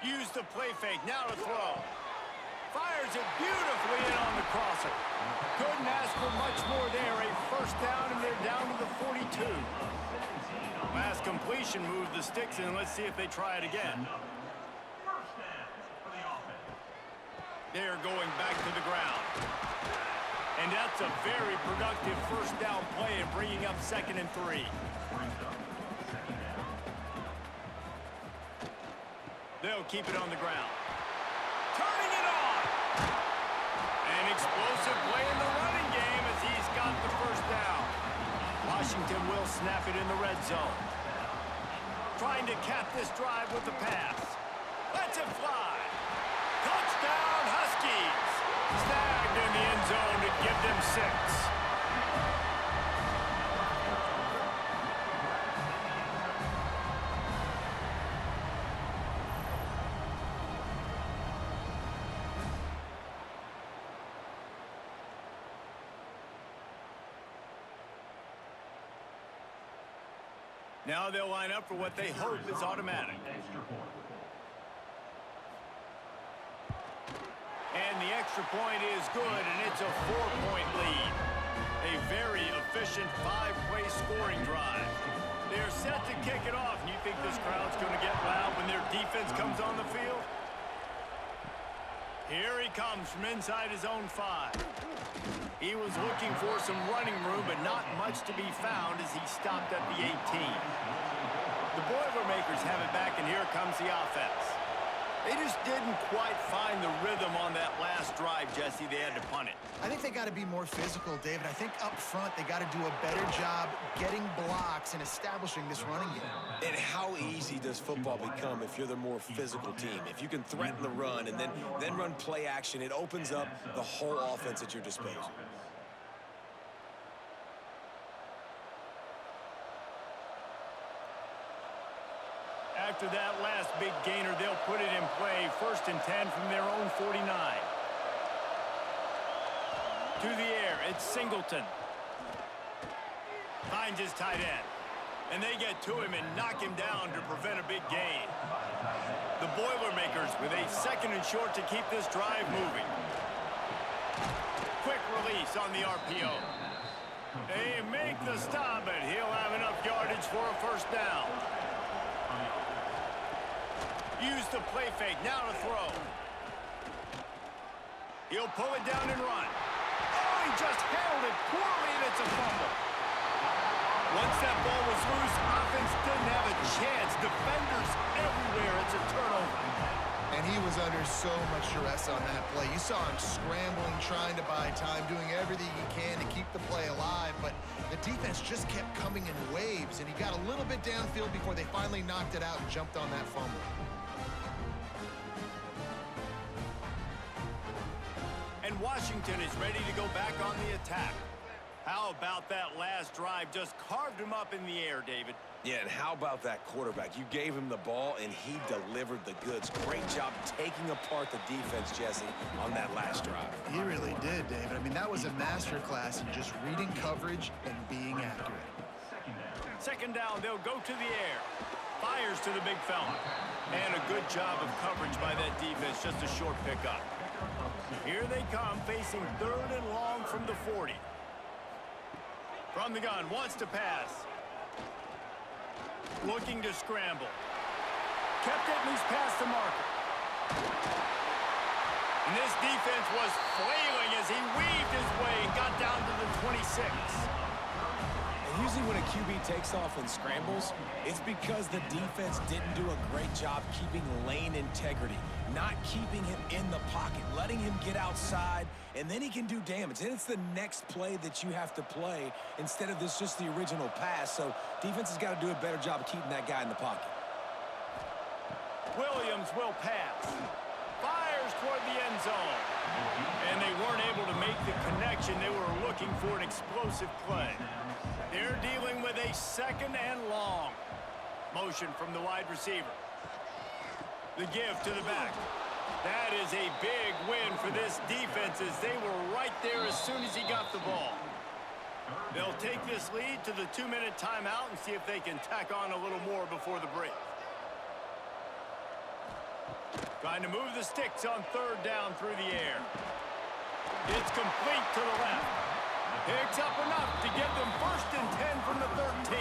Use the play fake. Now to throw. Fires it beautifully in on the crosser. Couldn't ask for much more there. A first down, and they're down to the 42. Last completion moved the sticks, and let's see if they try it again. They're going back to the ground. And that's a very productive first down play and bringing up second and 3. They'll keep it on the ground. Turning it on! An explosive play in the running game as he's got the first down. Washington will snap it in the red zone. Trying to cap this drive with the pass. Lets it fly. Touchdown, Huskies! Snagged in the end zone to give them 6. Now they'll line up for what they hope is automatic. And the extra point is good, and it's a 4-point lead. A very efficient 5-play scoring drive. They're set to kick it off, and you think this crowd's going to get loud when their defense comes on the field? Here he comes from inside his own 5. He was looking for some running room, but not much to be found as he stopped at the 18. The Boilermakers have it back, and here comes the offense. They just didn't quite find the rhythm on that last drive, Jesse. They had to punt it. I think they got to be more physical, David. I think up front they got to do a better job getting blocks and establishing this running game. And how easy does football become if you're the more physical team? If you can threaten the run and then run play action, it opens up the whole offense at your disposal. After that last big gainer, they'll put it in play. 1st and 10 from their own 49. To the air, it's Singleton. Finds his tight end. And they get to him and knock him down to prevent a big gain. The Boilermakers with a 2nd and short to keep this drive moving. Quick release on the RPO. They make the stop, but he'll have enough yardage for a 1st down. Use the play fake, now to throw. He'll pull it down and run. Oh, he just handled it poorly, and it's a fumble. Once that ball was loose, offense didn't have a chance. Defenders everywhere, it's a turnover. And he was under so much stress on that play. You saw him scrambling, trying to buy time, doing everything he can to keep the play alive, but the defense just kept coming in waves, and he got a little bit downfield before they finally knocked it out and jumped on that fumble. And Washington is ready to go back on the attack. How about that last drive? Just carved him up in the air, David. Yeah, and how about that quarterback? You gave him the ball, and he delivered the goods. Great job taking apart the defense, Jesse, on that last drive. He really did, David. I mean, that was a masterclass in just reading coverage and being accurate. 2nd down, they'll go to the air. Fires to the big fella. And a good job of coverage by that defense, just a short pickup. Here they come, facing 3rd and long from the 40. From the gun, wants to pass. Looking to scramble. Kept it, and he's past the marker. And this defense was flailing as he weaved his way and got down to the 26. Usually when a QB takes off and scrambles, it's because the defense didn't do a great job keeping lane integrity, not keeping him in the pocket, letting him get outside, and then he can do damage. And it's the next play that you have to play instead of this just the original pass. So defense has got to do a better job of keeping that guy in the pocket. Williams will pass. Fires toward the end zone. And they weren't able to make the connection. They were looking for an explosive play. They're dealing with a 2nd and long. Motion from the wide receiver. The give to the back. That is a big win for this defense as they were right there as soon as he got the ball. They'll take this lead to the 2-minute timeout and see if they can tack on a little more before the break. Trying to move the sticks on 3rd down through the air. It's complete to the left. Picks up enough to give them 1st and 10 from the 13.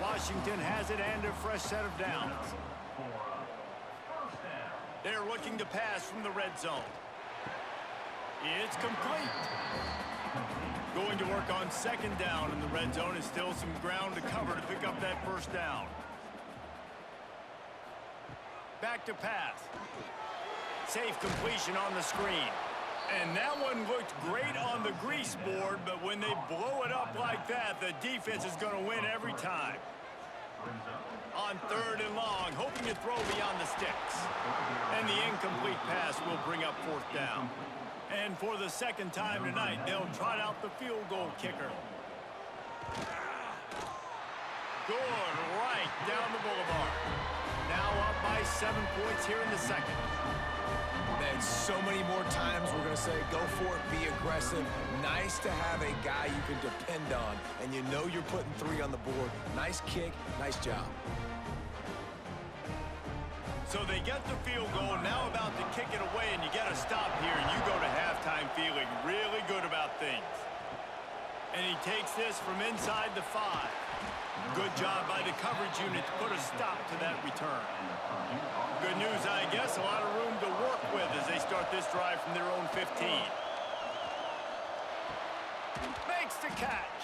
Washington has it and a fresh set of downs. They're looking to pass from the red zone. It's complete. Going to work on 2nd down in the red zone is still some ground to cover to pick up that 1st down. Back to pass. Safe completion on the screen. And that one looked great on the grease board, but when they blow it up like that, the defense is going to win every time. On 3rd and long, hoping to throw beyond the sticks. And the incomplete pass will bring up 4th down. And for the 2nd time tonight, they'll trot out the field goal kicker. Good right down the boulevard. Now up by 7 points here in the 2nd. And so many more times we're going to say, go for it, be aggressive. Nice to have a guy you can depend on, and you know you're putting 3 on the board. Nice kick, nice job. So they get the field goal, now about to kick it away, and you get a stop here, and you go to halftime feeling really good about things. And he takes this from inside the 5. Good job by the coverage unit to put a stop to that return. Good news, I guess. A lot of room to work with as they start this drive from their own 15. Makes the catch.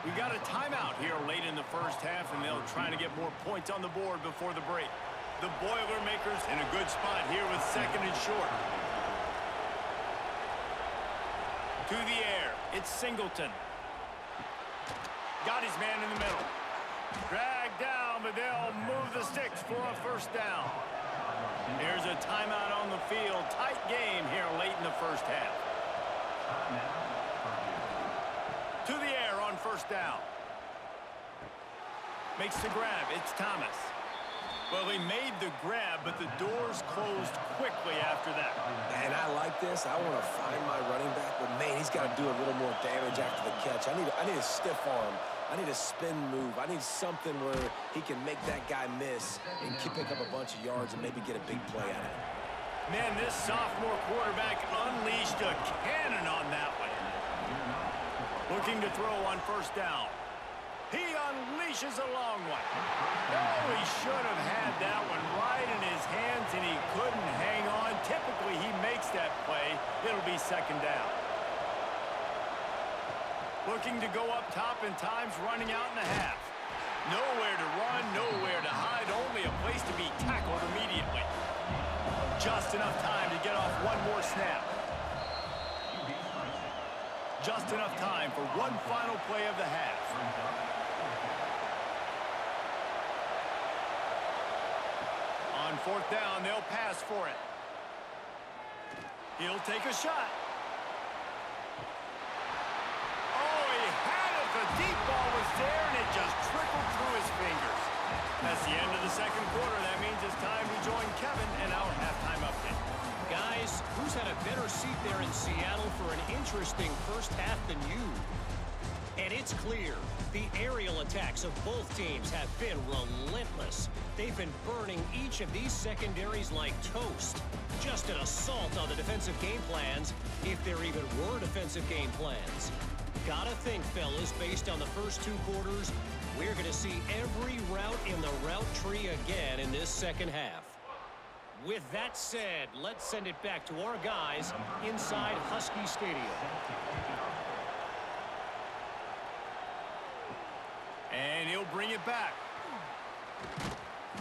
We got a timeout here late in the first half, and they'll try to get more points on the board before the break. The Boilermakers in a good spot here with second and short. To the air, it's Singleton. Got his man in the middle. Dragged down, but they'll move the sticks for a first down. Here's a timeout on the field. Tight game here late in the first half. To the air on first down. Makes the grab. It's Thomas. Well, he made the grab, but the doors closed quickly after that. And I like this. I want to find my running back, but, man, he's got to do a little more damage after the catch. I need a stiff arm. I need a spin move. I need something where he can make that guy miss and pick up a bunch of yards and maybe get a big play out of it. Man, this sophomore quarterback unleashed a cannon on that one. Looking to throw on first down. He unleashes a long one. Oh, he should have had that one right in his hands, and he couldn't hang on. Typically, he makes that play. It'll be second down. Looking to go up top, and time's running out in the half. Nowhere to run, nowhere to hide, only a place to be tackled immediately. Just enough time to get off one more snap. Just enough time for one final play of the half. On fourth down, they'll pass for it. He'll take a shot. Oh, he had it. The deep ball was there, and it just trickled through his fingers. That's the end of the second quarter. That means it's time to join Kevin and our halftime update. Guys, who's had a better seat there in Seattle for an interesting first half than you? And it's clear, the aerial attacks of both teams have been relentless. They've been burning each of these secondaries like toast. Just an assault on the defensive game plans, if there even were defensive game plans. Gotta think, fellas, based on the first two quarters, we're gonna see every route in the route tree again in this second half. With that said, let's send it back to our guys inside Husky Stadium. And he'll bring it back.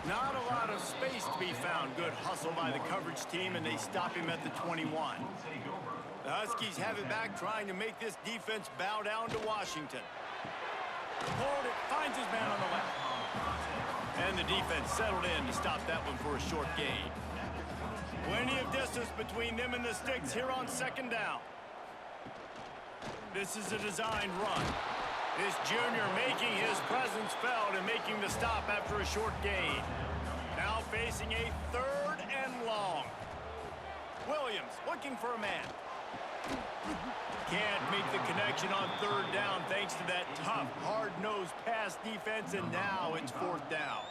Not a lot of space to be found. Good hustle by the coverage team, and they stop him at the 21. The Huskies have it back, trying to make this defense bow down to Washington. Pulled it, finds his man on the left. And the defense settled in to stop that one for a short gain. Plenty of distance between them and the sticks here on second down. This is a designed run. This junior making his presence felt and making the stop after a short gain. Now facing a third and long. Williams looking for a man. Can't make the connection on third down thanks to that tough, hard-nosed pass defense, and now it's fourth down.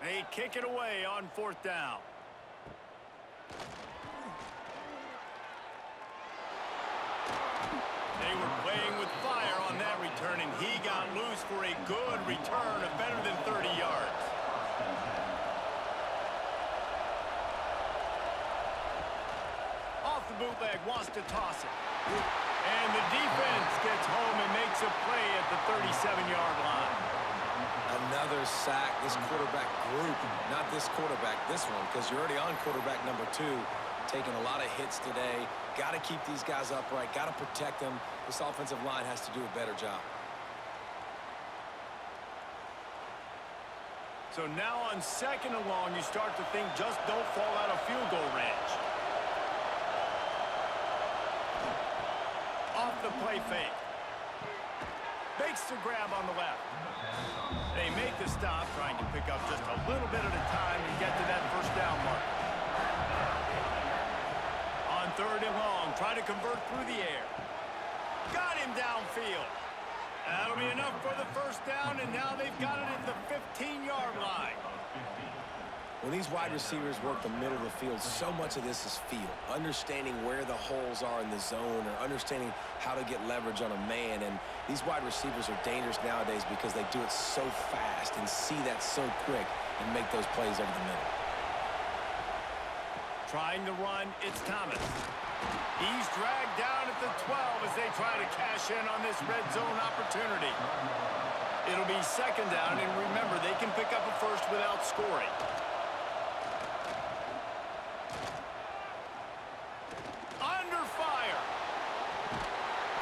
They kick it away on fourth down. They were playing with fire on that return, and he got loose for a good return of better than 30 yards. Off the bootleg, wants to toss it. And the defense gets home and makes a play at the 37-yard line. Another sack. This quarterback group, not this quarterback, this one, because you're already on quarterback number 2. Taking a lot of hits today. Got to keep these guys upright. Got to protect them. This offensive line has to do a better job. So now on second and long, you start to think just don't fall out of field goal range. Off the play fake. Makes the grab on the left. They make the stop, trying to pick up just a little bit at a time and get to that first down mark. On third and long, try to convert through the air. Got him downfield. That'll be enough for the first down, and now they've got it at the 15-yard line. When these wide receivers work the middle of the field, so much of this is feel. Understanding where the holes are in the zone or understanding how to get leverage on a man. And these wide receivers are dangerous nowadays because they do it so fast and see that so quick and make those plays over the middle. Trying to run, it's Thomas. He's dragged down at the 12 as they try to cash in on this red zone opportunity. It'll be second down, and remember, they can pick up a first without scoring. Under fire.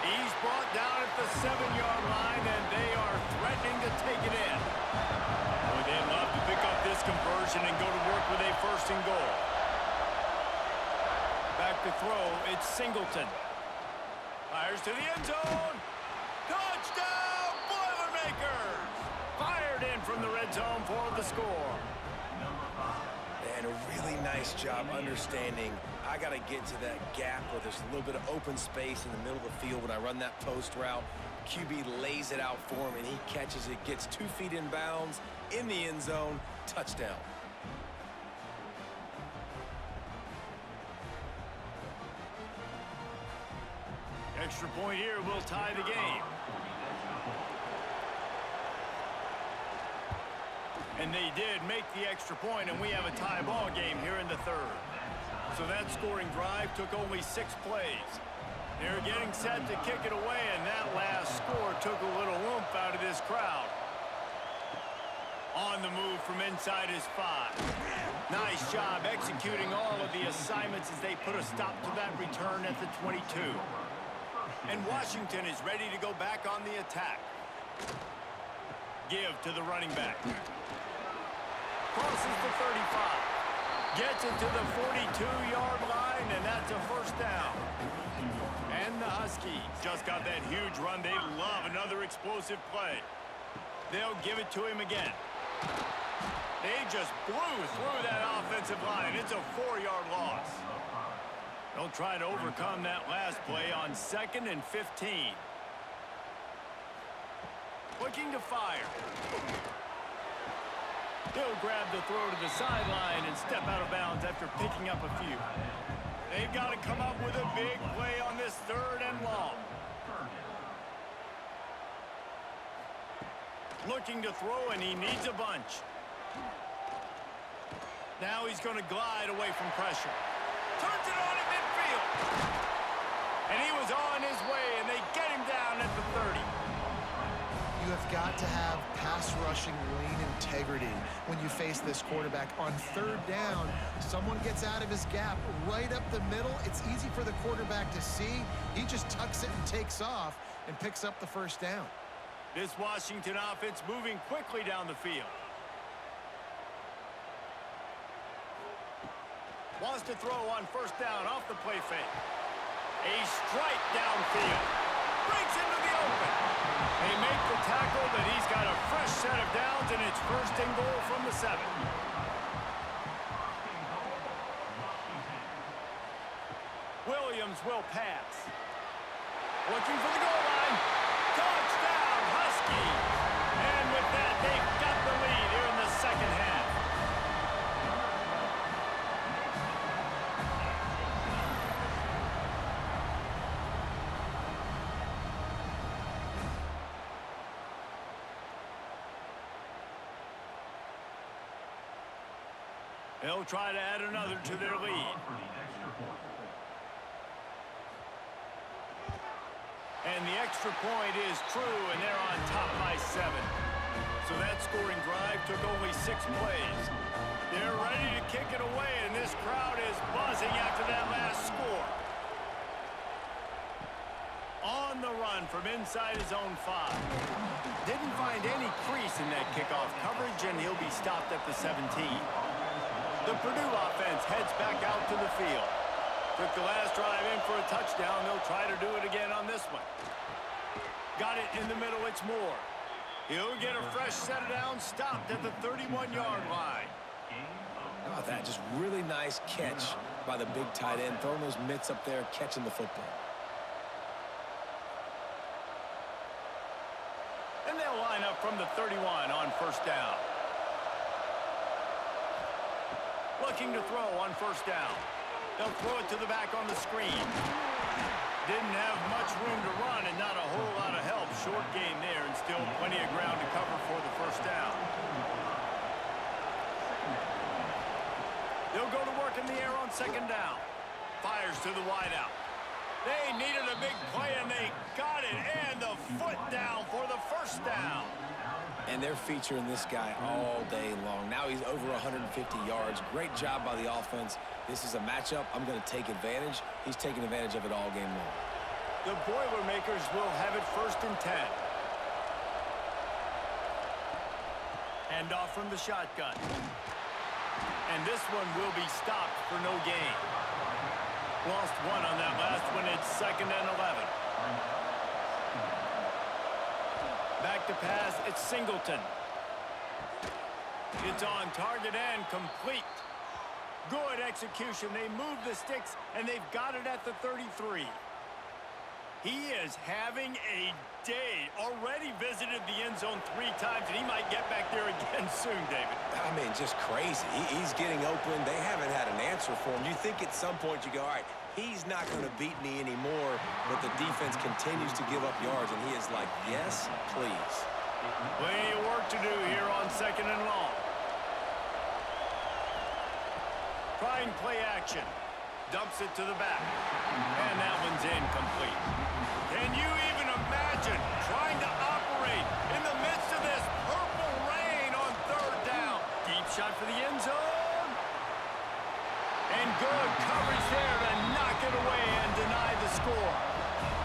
He's brought down at the 7-yard line, and they are threatening to take it in. Boy, they'd love to pick up this conversion and go to work with a first and goal. Back to throw, it's Singleton. Fires to the end zone. Touchdown, Boilermakers! Fired in from the red zone for the score. And a really nice job understanding I got to get to that gap where there's a little bit of open space in the middle of the field when I run that post route. QB lays it out for him, and he catches it, gets 2 feet in bounds, in the end zone, touchdown. Extra point here will tie the game. And they did make the extra point, and we have a tie ball game here in the third. So that scoring drive took only 6 plays. They're getting set to kick it away, and that last score took a little oomph out of this crowd. On the move from inside his 5. Nice job executing all of the assignments as they put a stop to that return at the 22. And Washington is ready to go back on the attack. Give to the running back. Crosses the 35. Gets it to the 42-yard line, and that's a first down. And the Huskies just got that huge run. They love another explosive play. They'll give it to him again. They just blew through that offensive line. It's a 4-yard loss. They'll try to overcome that last play on 2nd and 15. Looking to fire. He'll grab the throw to the sideline and step out of bounds after picking up a few. They've got to come up with a big play on this 3rd and long. Looking to throw, and he needs a bunch. Now he's going to glide away from pressure. Turns it on in midfield. And he was on his way, and they get him down at the 30. You have got to have pass rushing lane integrity when you face this quarterback. On 3rd down, someone gets out of his gap right up the middle. It's easy for the quarterback to see. He just tucks it and takes off and picks up the first down. This Washington offense moving quickly down the field. Wants to throw on 1st down off the play fake. A strike downfield. Breaks into the open. They make the tackle, but he's got a fresh set of downs, and it's 1st and goal from the 7. Williams will pass. Looking for the goal line. Touchdown, Huskies. And with that, they've got the lead here in the 2nd half. They'll try to add another to their lead. And the extra point is true, and they're on top by 7. So that scoring drive took only 6 plays. They're ready to kick it away, and this crowd is buzzing after that last score. On the run from inside his own 5. Didn't find any crease in that kickoff coverage, and he'll be stopped at the 17. The Purdue offense heads back out to the field. Took the last drive in for a touchdown. They'll try to do it again on this one. Got it in the middle. It's Moore. He'll get a fresh set of downs, stopped at the 31-yard line. How about that? Just really nice catch by the big tight end, throwing those mitts up there, catching the football. And they'll line up from the 31 on 1st down. Looking to throw on first down. They'll throw it to the back on the screen. Didn't have much room to run and not a whole lot of help. Short gain there and still plenty of ground to cover for the first down. They'll go to work in the air on second down. Fires to the wideout. They needed a big play, and they got it. And the foot down for the first down. And they're featuring this guy all day long. Now he's over 150 yards. Great job by the offense. This is a matchup. I'm going to take advantage. He's taking advantage of it all game long. The Boilermakers will have it 1st and 10. Hand off from the shotgun. And this one will be stopped for no gain. Lost one on that last one. It's 2nd and 11. Back to pass. It's Singleton. It's on target and complete. Good execution. They move the sticks, and they've got it at the 33. He is having a day. Already visited the end zone 3 times, and he might get back there again soon, David. I mean, just crazy. He's getting open. They haven't had an answer for him. You think at some point you go, all right, he's not going to beat me anymore, but the defense continues to give up yards, and he is like, yes, please. Plenty of work to do here on 2nd and long. Trying play action. Dumps it to the back. And that one's incomplete. Can you even imagine trying to operate in the midst of this purple rain on 3rd down? Deep shot for the end zone. And good coverage there to knock it away and deny the score.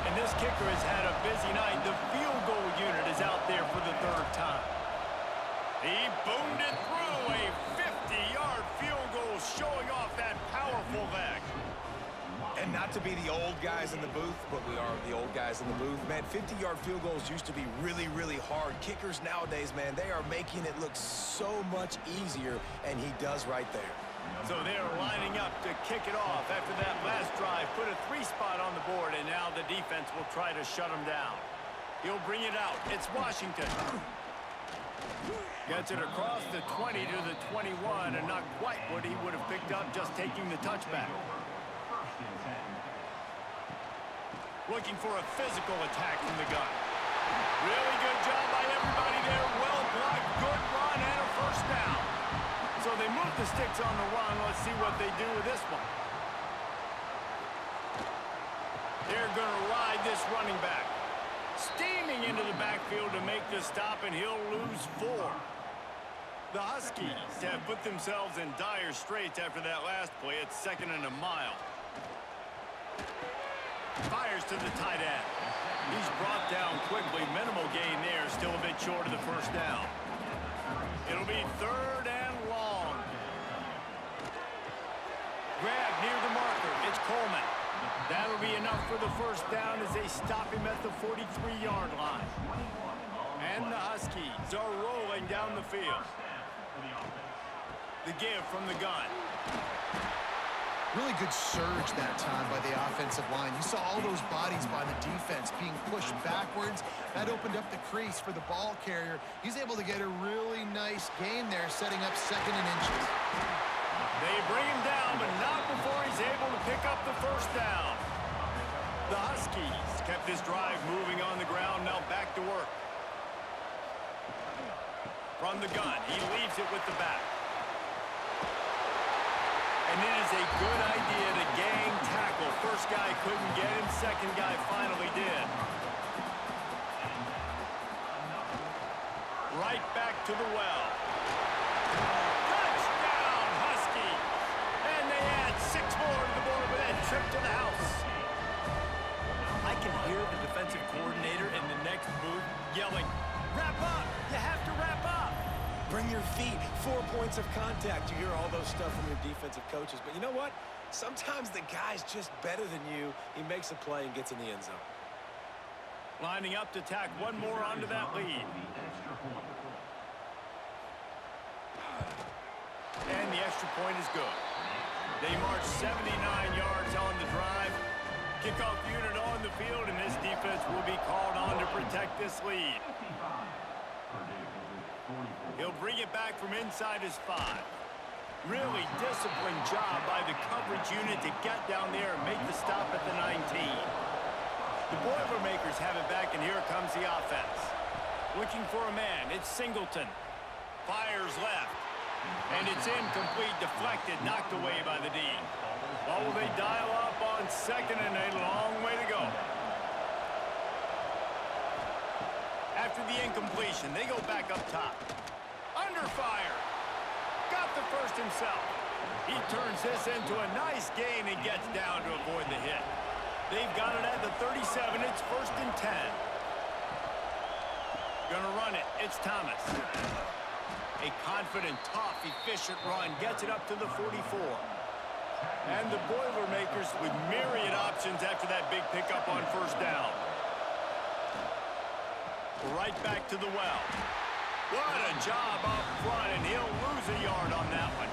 And this kicker has had a busy night. The field goal unit is out there for the 3rd time. He boomed it through a 50-yard field goal, showing off that powerful leg. And not to be the old guys in the booth, but we are the old guys in the booth. Man, 50-yard field goals used to be really, really hard. Kickers nowadays, man, they are making it look so much easier, and he does right there. So they're lining up to kick it off after that last drive. Put a 3-spot on the board, and now the defense will try to shut him down. He'll bring it out. It's Washington. Gets it across the 20 to the 21, and not quite what he would have picked up just taking the touchback. Looking for a physical attack from the gun. Really good job by everybody there. Well blocked, good run, and a first down. So they move the sticks on the run. Let's see what they do with this one. They're going to ride this running back. Steaming into the backfield to make the stop, and he'll lose 4. The Huskies have put themselves in dire straits after that last play. It's 2nd and a mile. Fires to the tight end. He's brought down quickly. Minimal gain there. Still a bit short of the first down. It'll be 3rd and long. Grab near the marker. It's Coleman. That'll be enough for the first down as they stop him at the 43-yard line. And the Huskies are rolling down the field. The give from the gun. Really good surge that time by the offensive line. You saw all those bodies by the defense being pushed backwards. That opened up the crease for the ball carrier. He's able to get a really nice gain there, setting up 2nd and inches. They bring him down, but not before he's able to pick up the first down. The Huskies kept this drive moving on the ground, now back to work. From the gun, he leaves it with the back. And it is a good idea to gang tackle. First guy couldn't get him, second guy finally did. Right back to the well. Touchdown, Huskies! And they add 6 more to the board with that trip to the house. I can hear the defensive coordinator in the next booth yelling, "Wrap up! You have to wrap up!" Bring your feet, 4 points of contact. You hear all those stuff from your defensive coaches. But you know what? Sometimes the guy's just better than you. He makes a play and gets in the end zone. Lining up to tack one more onto that lead. And the extra point is good. They march 79 yards on the drive. Kickoff unit on the field, and this defense will be called on to protect this lead. He'll bring it back from inside his 5. Really disciplined job by the coverage unit to get down there and make the stop at the 19. The Boilermakers have it back, and here comes the offense. Looking for a man. It's Singleton. Fires left. And it's incomplete, deflected, knocked away by the D. Well, will they dial up on second, and a long way to go. After the incompletion, they go back up top. Under fire. Got the first himself. He turns this into a nice gain and gets down to avoid the hit. They've got it at the 37. It's 1st and 10. Gonna run it. It's Thomas. A confident, tough, efficient run gets it up to the 44. And the Boilermakers with myriad options after that big pickup on 1st down. Right back to the well. What a job up front, and he'll lose a yard on that one.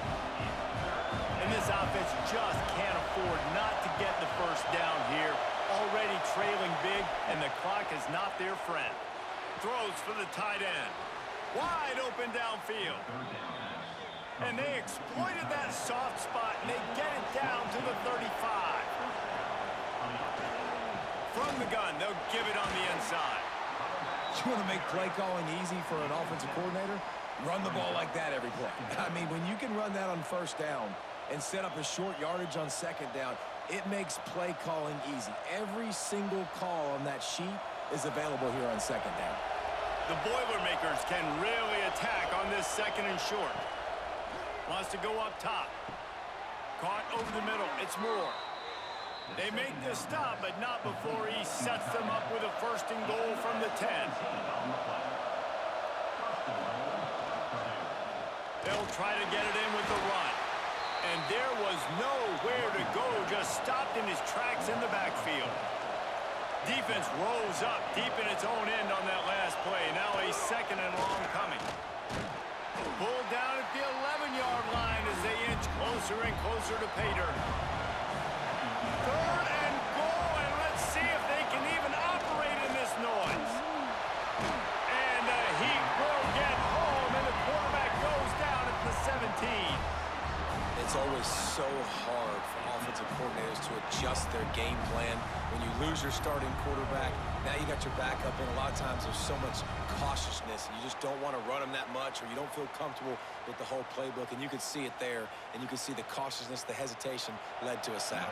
And this offense just can't afford not to get the 1st down here. Already trailing big, and the clock is not their friend. Throws for the tight end. Wide open downfield. And they exploited that soft spot, and they get it down to the 35. From the gun, they'll give it on the inside. You want to make play calling easy for an offensive coordinator? Run the ball like that every play. I mean, when you can run that on 1st down and set up a short yardage on 2nd down, it makes play calling easy. Every single call on that sheet is available here on 2nd down. The Boilermakers can really attack on this 2nd and short. Wants to go up top. Caught over the middle. It's Moore. They make the stop, but not before he sets them up with a 1st and goal from the 10. They'll try to get it in with the run. And there was nowhere to go, just stopped in his tracks in the backfield. Defense rolls up deep in its own end on that last play. Now a 2nd and long coming. Pulled down at the 11-yard line as they inch closer and closer to pay dirt. 3rd and goal, and let's see if they can even operate in this noise. And the Heat will get home, and the quarterback goes down at the 17. It's always so hard for offensive coordinators to adjust their game plan. When you lose your starting quarterback, now you got your backup, and a lot of times there's so much cautiousness. You just don't want to run them that much, or you don't feel comfortable with the whole playbook, and you could see it there, and you could see the cautiousness, the hesitation led to a sack.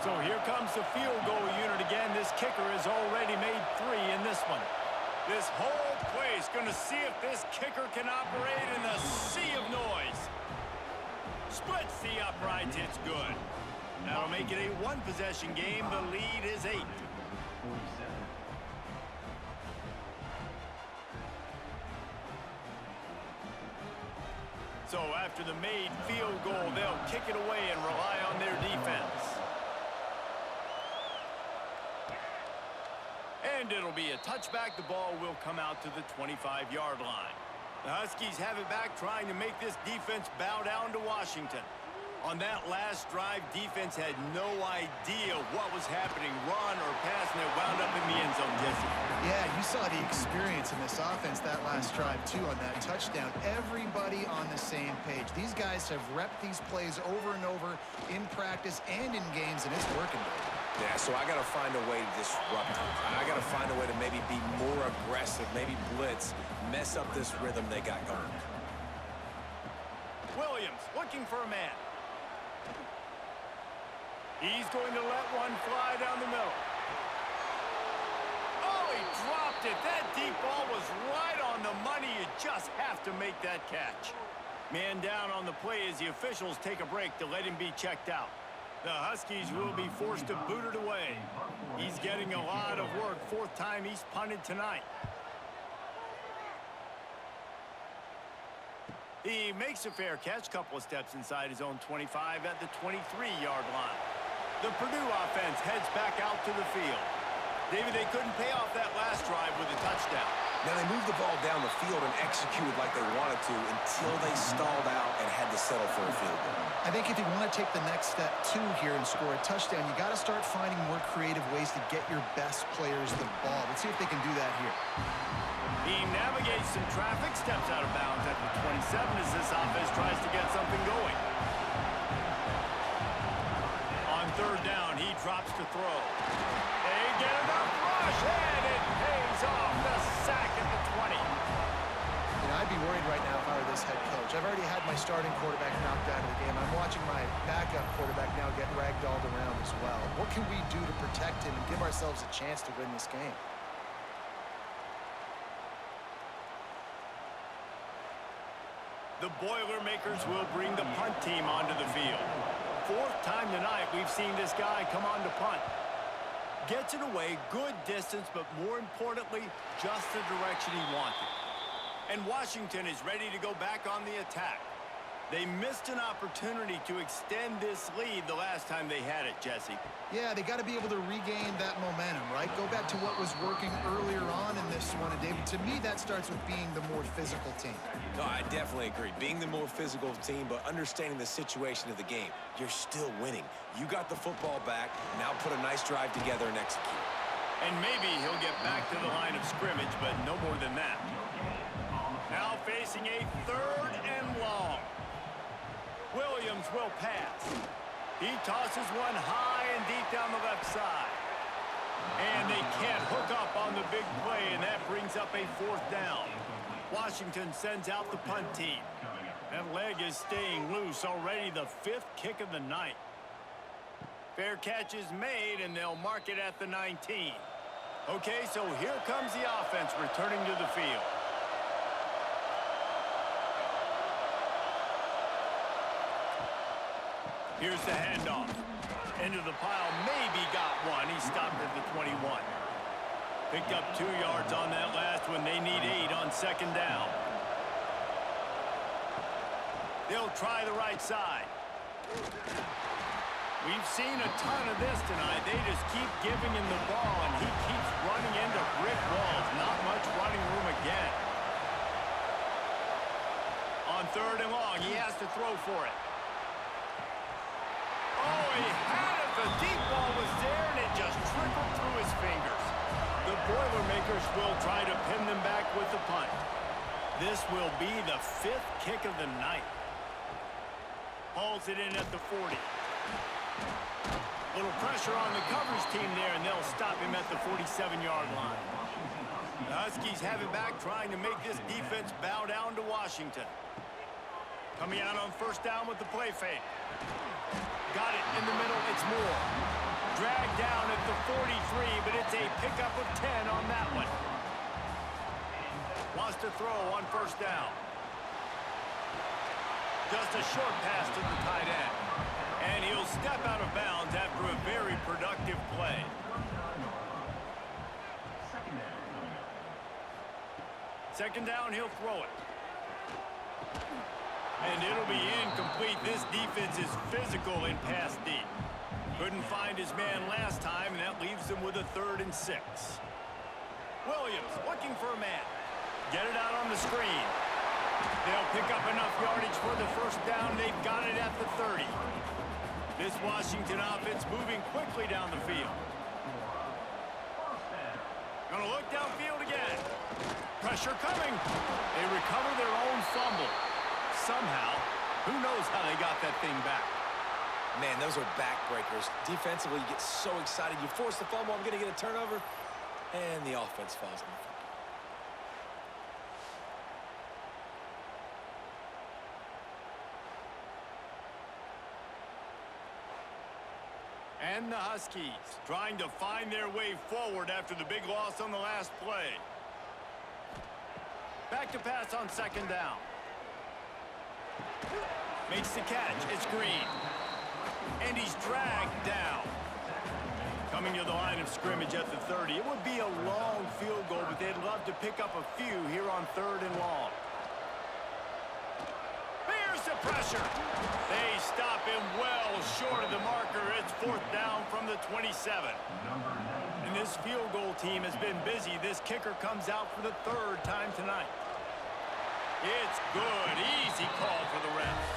So here comes the field goal unit again. This kicker has already made 3 in this one. This whole place going to see if this kicker can operate in the sea of noise. Splits the uprights. It's good. That'll make it a 1-possession game. The lead is 8. So after the made field goal, they'll kick it away and rely on their defense. And it'll be a touchback. The ball will come out to the 25-yard line. The Huskies have it back, trying to make this defense bow down to Washington. On that last drive, defense had no idea what was happening, run or pass, and it wound up in the end zone, Jesse. Yeah, you saw the experience in this offense that last drive, too, on that touchdown. Everybody on the same page. These guys have repped these plays over and over in practice and in games, and it's working. Yeah, so I got to find a way to disrupt them. I got to find a way to maybe be more aggressive, maybe blitz, mess up this rhythm they got going. Williams looking for a man. He's going to let one fly down the middle. Oh, he dropped it. That deep ball was right on the money. You just have to make that catch. Man down on the play as the officials take a break to let him be checked out. The Huskies will be forced to boot it away. He's getting a lot of work. 4th time he's punted tonight. He makes a fair catch, couple of steps inside his own 25 at the 23-yard line. The Purdue offense heads back out to the field. David, they couldn't pay off that last drive with a touchdown. Now, they moved the ball down the field and executed like they wanted to until they stalled out and had to settle for a field goal. I think if you want to take the next step, too, here and score a touchdown, you got to start finding more creative ways to get your best players the ball. Let's see if they can do that here. He navigates some traffic, steps out of bounds at the 27 as this offense tries to get something going. On third down, he drops to throw. They get enough rush, and it pays off. The sack at the 20. You know, I'd be worried right now if I were this head coach. I've already had my starting quarterback knocked out of the game. I'm watching my backup quarterback now get ragdolled around as well. What can we do to protect him and give ourselves a chance to win this game? The Boilermakers will bring the punt team onto the field. Fourth time tonight we've seen this guy come on to punt. Gets it away, good distance, but more importantly, just the direction he wanted. And Washington is ready to go back on the attack. They missed an opportunity to extend this lead the last time they had it, Jesse. Yeah, they got to be able to regain that momentum, right? Go back to what was working earlier on in this one. And, David, to me, that starts with being the more physical team. No, I definitely agree. Being the more physical team, but understanding the situation of the game. You're still winning. You got the football back. Now put a nice drive together and execute. And maybe he'll get back to the line of scrimmage, but no more than that. Now facing a third and long. Williams will pass. He tosses one high and deep down the left side. And they can't hook up on the big play, and that brings up a fourth down. Washington sends out the punt team. That leg is staying loose, already the fifth kick of the night. Fair catch is made, and they'll mark it at the 19. Okay, so here comes the offense returning to the field. Here's the handoff. Into the pile, maybe got one. He stopped at the 21. Picked up 2 yards on that last one. They need 8 on second down. They'll try the right side. We've seen a ton of this tonight. They just keep giving him the ball, and he keeps running into brick walls. Not much running room again. On third and long, he has to throw for it. Oh, he had it. The deep ball was there, and it just trickled through his fingers. The Boilermakers will try to pin them back with the punt. This will be the 5th kick of the night. Hauls it in at the 40. Little pressure on the coverage team there, and they'll stop him at the 47-yard line. The Huskies have it back, trying to make this defense bow down to Washington. Coming out on first down with the play fake. Got it in the middle, it's Moore. Dragged down at the 43, but it's a pickup of 10 on that one. Wants to throw on first down. Just a short pass to the tight end. And he'll step out of bounds after a very productive play. Second down, he'll throw it. And it'll be incomplete. This defense is physical in pass deep. Couldn't find his man last time, and that leaves him with a 3rd and 6. Williams looking for a man. Get it out on the screen. They'll pick up enough yardage for the first down. They've got it at the 30. This Washington offense moving quickly down the field. Gonna look downfield again. Pressure coming. They recover their own fumble. Somehow, who knows how they got that thing back. Man, those are backbreakers. Defensively, you get so excited. You force the fumble, I'm going to get a turnover, and the offense falls on the football. And the Huskies trying to find their way forward after the big loss on the last play. Back to pass on second down. Makes the catch. It's Green. And he's dragged down. Coming to the line of scrimmage at the 30. It would be a long field goal, but they'd love to pick up a few here on 3rd and long. Here's the pressure. They stop him well short of the marker. It's 4th down from the 27. And this field goal team has been busy. This kicker comes out for the third time tonight. It's good. Easy call for the refs.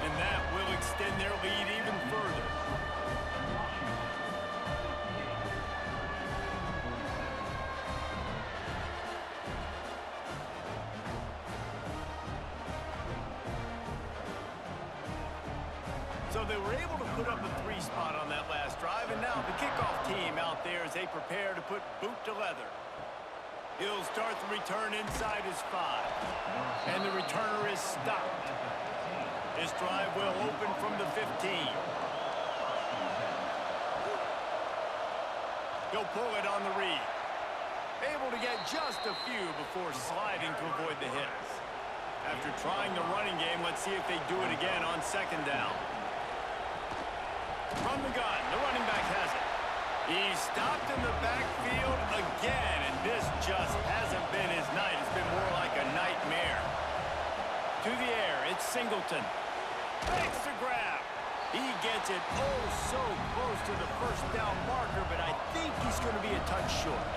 And that will extend their lead even further. So they were able to put up a 3 spot on that last drive, and now the kickoff team out there as they prepare to put boot to leather. He'll start the return inside his 5, and the returner is stopped. This drive will open from the 15. He'll pull it on the read. Able to get just a few before sliding to avoid the hits. After trying the running game, let's see if they do it again on second down. From the gun, the running back has it. He's stopped in the backfield again, and this just hasn't been his night. It's been more like a nightmare. To the air, it's Singleton. Makes the grab. He gets it oh so close to the first down marker, but I think he's going to be a touch short.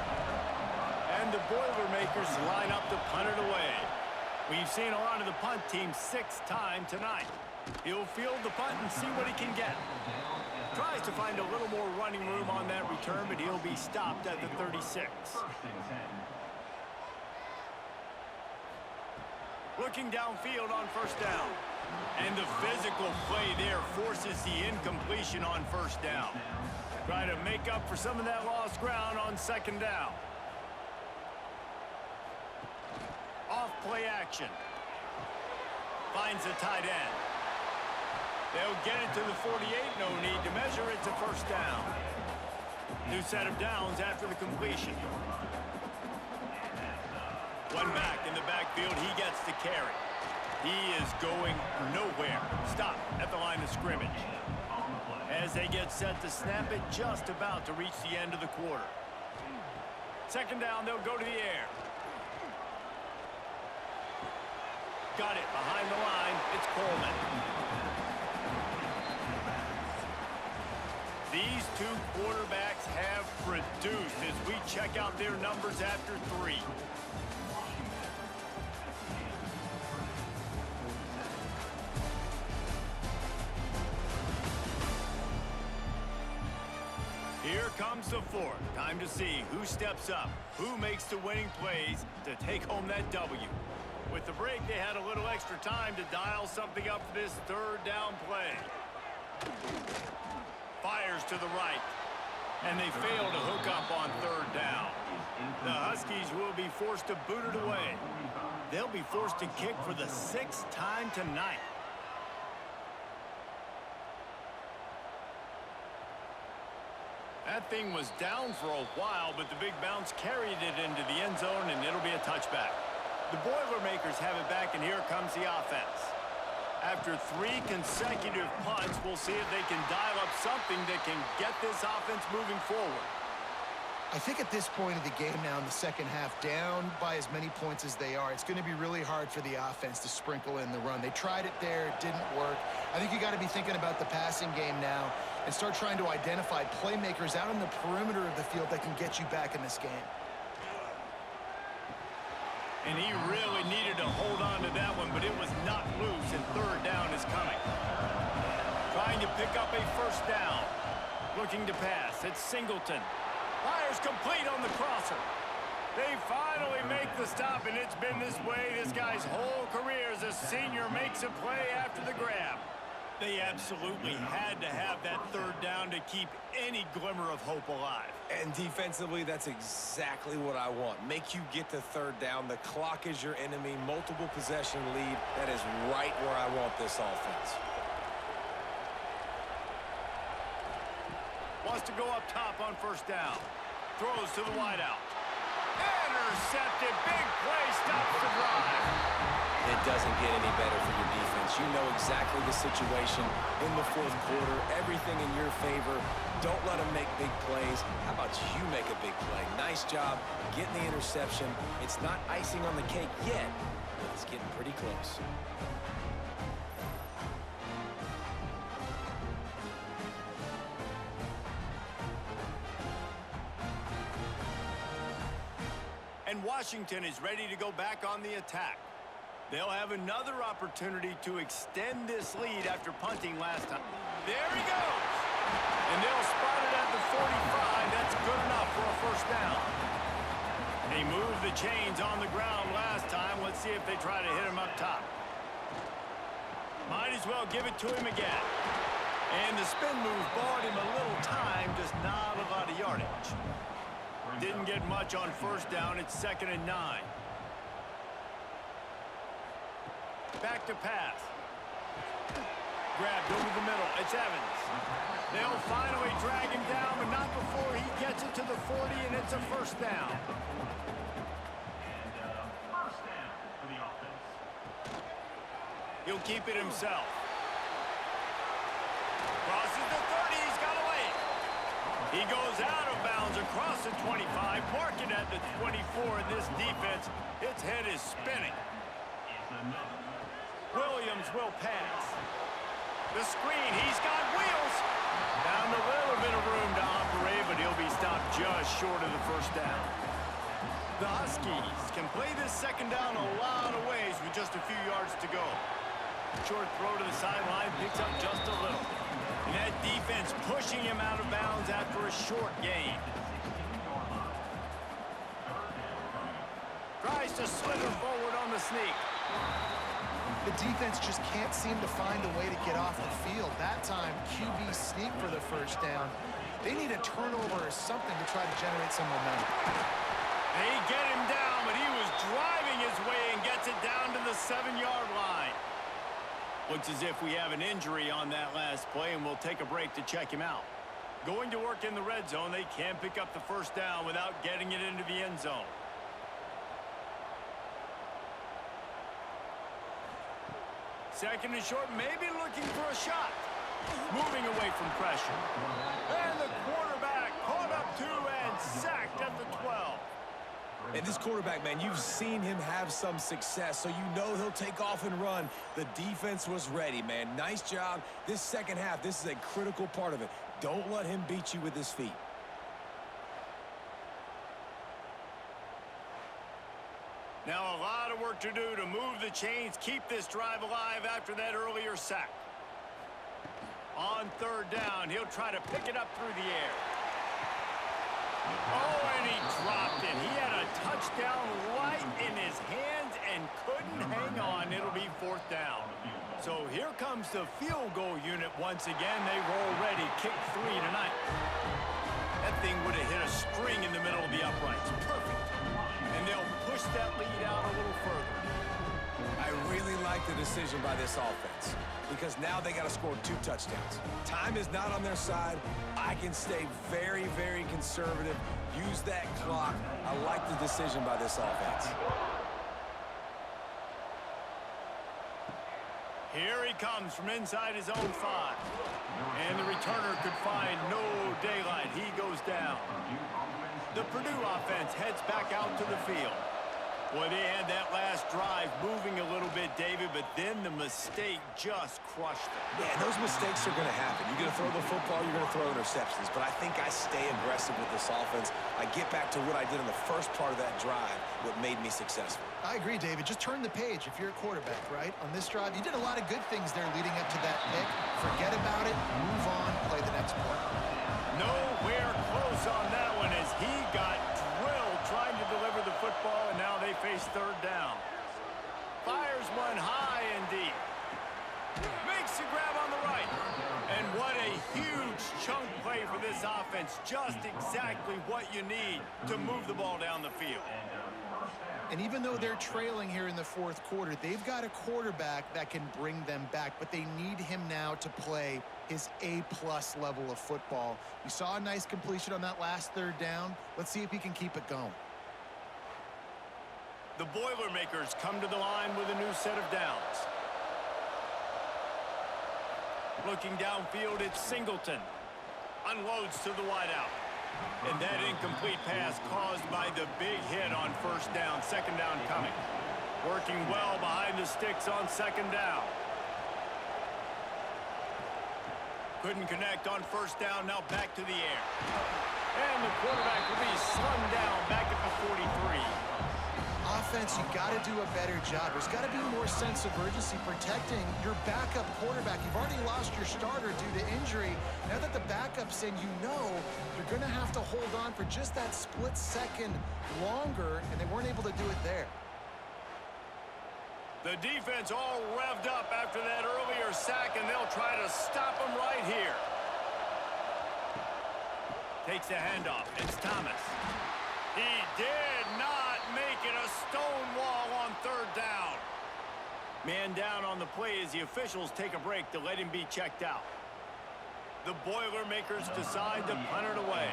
And the Boilermakers line up to punt it away. We've seen a lot of the punt team 6 times tonight. He'll field the punt and see what he can get. Tries to find a little more running room on that return, but he'll be stopped at the 36. Looking downfield on first down. And the physical play there forces the incompletion on first down. Try to make up for some of that lost ground on second down. Off play action. Finds the tight end. They'll get it to the 48. No need to measure it to first down. New set of downs after the completion. One back in the backfield. He gets the carry. He is going nowhere. Stop at the line of scrimmage. As they get set to snap it, just about to reach the end of the quarter. Second down, they'll go to the air. Got it behind the line. It's Coleman. These 2 quarterbacks have produced as we check out their numbers after 3. Here comes the 4th. Time to see who steps up, who makes the winning plays to take home that W. With the break, they had a little extra time to dial something up for this third down play. Fires to the right, and they fail to hook up on third down. The Huskies will be forced to boot it away. They'll be forced to kick for the 6th time tonight. That thing was down for a while, but the big bounce carried it into the end zone, and it'll be a touchback. The Boilermakers have it back, and here comes the offense. After 3 consecutive punts, we'll see if they can dial up something that can get this offense moving forward. I think at this point of the game now in the second half, down by as many points as they are, it's going to be really hard for the offense to sprinkle in the run. They tried it there. It didn't work. I think you got to be thinking about the passing game now and start trying to identify playmakers out on the perimeter of the field that can get you back in this game. And he really needed to hold on to that one, but it was not loose, and third down is coming. Trying to pick up a first down. Looking to pass. It's Singleton. Fires complete on the crosser. They finally make the stop, and it's been this way this guy's whole career as a senior makes a play after the grab. They absolutely had to have that third down to keep any glimmer of hope alive. And defensively, that's exactly what I want. Make you get to third down. The clock is your enemy. Multiple possession lead. That is right where I want this offense. Wants to go up top on first down. Throws to the wideout. Intercepted. Big play. Stops the drive. It doesn't get any better for your defense. You know exactly the situation in the 4th quarter. Everything in your favor. Don't let them make big plays. How about you make a big play? Nice job getting the interception. It's not icing on the cake yet, but it's getting pretty close. And Washington is ready to go back on the attack. They'll have another opportunity to extend this lead after punting last time. There he goes! And they'll spot it at the 45. That's good enough for a first down. They moved the chains on the ground last time. Let's see if they try to hit him up top. Might as well give it to him again. And the spin move bought him a little time, just not a lot of yardage. Didn't get much on first down. It's 2nd and 9. Back to pass. Grabbed over the middle. It's Evans. They'll finally drag him down, but not before he gets it to the 40, and it's a first down. First down for the offense. He'll keep it himself. Crosses the 30. He's got away. He goes out of bounds across the 25, marking at the 24, and this defense, its head is spinning. Williams will pass. The screen, he's got wheels. Found a little bit of room to operate, but he'll be stopped just short of the first down. The Huskies can play this second down a lot of ways with just a few yards to go. Short throw to the sideline, picks up just a little. And that defense pushing him out of bounds after a short gain. Tries to slither forward on the sneak. The defense just can't seem to find a way to get off the field. That time, QB sneak for the first down. They need a turnover or something to try to generate some momentum. They get him down, but he was driving his way and gets it down to the 7-yard line. Looks as if we have an injury on that last play, and we'll take a break to check him out. Going to work in the red zone, they can't pick up the first down without getting it into the end zone. Second and short, maybe looking for a shot. Moving away from pressure. And the quarterback caught up to and sacked at the 12. And this quarterback, man, you've seen him have some success, so you know he'll take off and run. The defense was ready, man. Nice job. This second half, this is a critical part of it. Don't let him beat you with his feet. Now a lot of work to do to move the chains, keep this drive alive after that earlier sack. On third down, he'll try to pick it up through the air. Oh, and he dropped it. He had a touchdown right in his hands and couldn't hang on. It'll be 4th down. So here comes the field goal unit once again. They roll ready. Kick 3 tonight. That thing would have hit a string in the middle of the uprights. Perfect. And they'll push that lead out a little further. I really like the decision by this offense because now they got to score 2 touchdowns. Time is not on their side. I can stay very, very conservative. Use that clock. I like the decision by this offense. Here he comes from inside his own 5. And the returner could find no daylight. He goes down. The Purdue offense heads back out to the field. Boy, they had that last drive moving a little bit, David, but then the mistake just crushed them. Yeah, those mistakes are going to happen. You're going to throw the football, you're going to throw interceptions. But I think I stay aggressive with this offense. I get back to what I did in the first part of that drive, what made me successful. I agree, David. Just turn the page if you're a quarterback, right? On this drive, you did a lot of good things there leading up to that pick. Forget about it, move on, play the next play. Nowhere close on that one as he got drilled trying to deliver the football, and now they face 3rd down. Fires one high and deep. Makes the grab on the right. And what a huge chunk play for this offense. Just exactly what you need to move the ball down the field. And even though they're trailing here in the 4th quarter, they've got a quarterback that can bring them back, but they need him now to play his A-plus level of football. You saw a nice completion on that last 3rd down. Let's see if he can keep it going. The Boilermakers come to the line with a new set of downs. Looking downfield, it's Singleton. Unloads to the wideout. And that incomplete pass caused by the big hit on first down. 2nd down coming. Working well behind the sticks on 2nd down. Couldn't connect on first down. Now back to the air. And the quarterback will be slung down back at the 43. Offense, you got to do a better job. There's got to be more sense of urgency protecting your backup quarterback. You've already lost your starter due to injury. Now that the backup's in, you know you're going to have to hold on for just that split second longer, and they weren't able to do it there. The defense all revved up after that earlier sack, and they'll try to stop him right here. Takes the handoff. It's Thomas. He did not make it a stone wall on third down. Man down on the play as the officials take a break to let him be checked out. The Boilermakers decide to punt it away.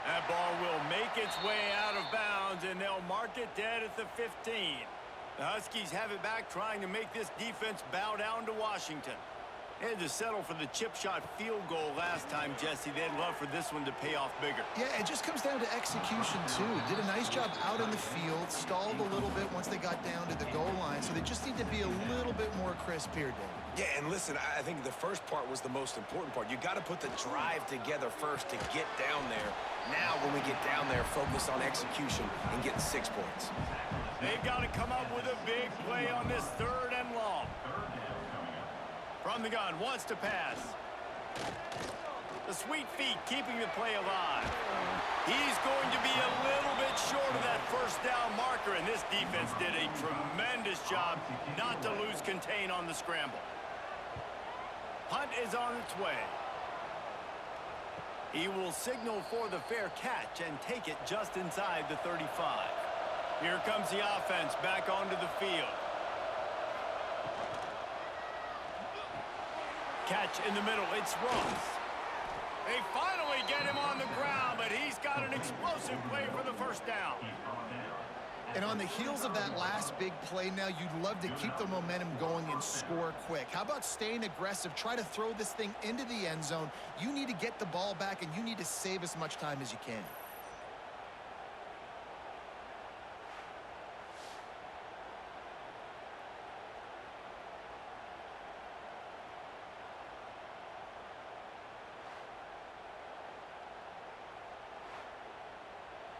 That ball will make its way out of bounds, and they'll mark it dead at the 15. The Huskies have it back, trying to make this defense bow down to Washington. They had to settle for the chip shot field goal last time, Jesse. They'd love for this one to pay off bigger. Yeah, it just comes down to execution, too. Did a nice job out in the field, stalled a little bit once they got down to the goal line, so they just need to be a little bit more crisp here, Dave. Yeah, and listen, I think the first part was the most important part. You got to put the drive together first to get down there. Now, when we get down there, focus on execution and getting 6 points. They've got to come up with a big play on this third and long. From the gun, wants to pass. The sweet feet keeping the play alive. He's going to be a little bit short of that first down marker, and this defense did a tremendous job not to lose contain on the scramble. Punt is on its way. He will signal for the fair catch and take it just inside the 35. Here comes the offense back onto the field. Catch in the middle, it's Ross. They finally get him on the ground, but he's got an explosive play for the first down. And on the heels of that last big play now, you'd love to keep the momentum going and score quick. How about staying aggressive? Try to throw this thing into the end zone. You need to get the ball back, and you need to save as much time as you can.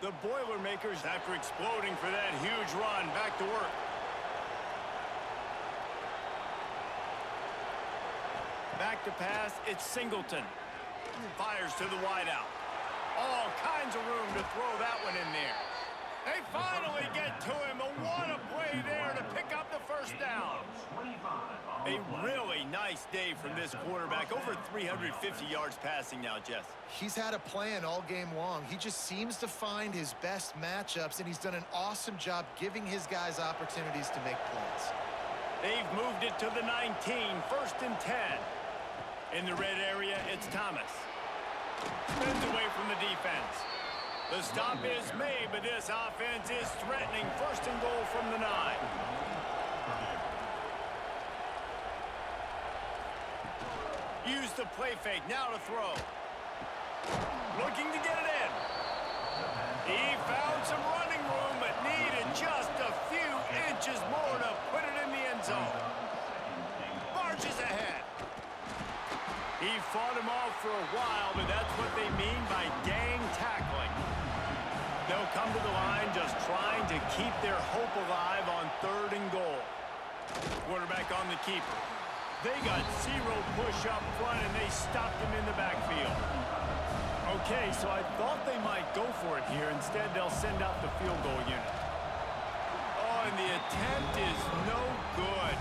The Boilermakers, after exploding for that huge run, back to work. Back to pass, it's Singleton. Fires to the wideout. All kinds of room to throw that one in there. They finally get to him, but what a play there to pick up the first down. A really nice day from this quarterback. Over 350 yards passing now, Jess. He's had a plan all game long. He just seems to find his best matchups, and he's done an awesome job giving his guys opportunities to make plays. They've moved it to the 19, 1st and 10. In the red area, it's Thomas. Spins away from the defense. The stop is made, but this offense is threatening. 1st and goal from the 9. Use the play fake, now to throw. Looking to get it in. He found some running room, but needed just a few inches more to put it in the end zone. Marches ahead. He fought him off for a while, but that's what they mean by gang tackling. They'll come to the line just trying to keep their hope alive on 3rd and goal. Quarterback on the keeper. They got 0 push up front, and they stopped him in the backfield. Okay, so I thought they might go for it here. Instead, they'll send out the field goal unit. Oh, and the attempt is no good.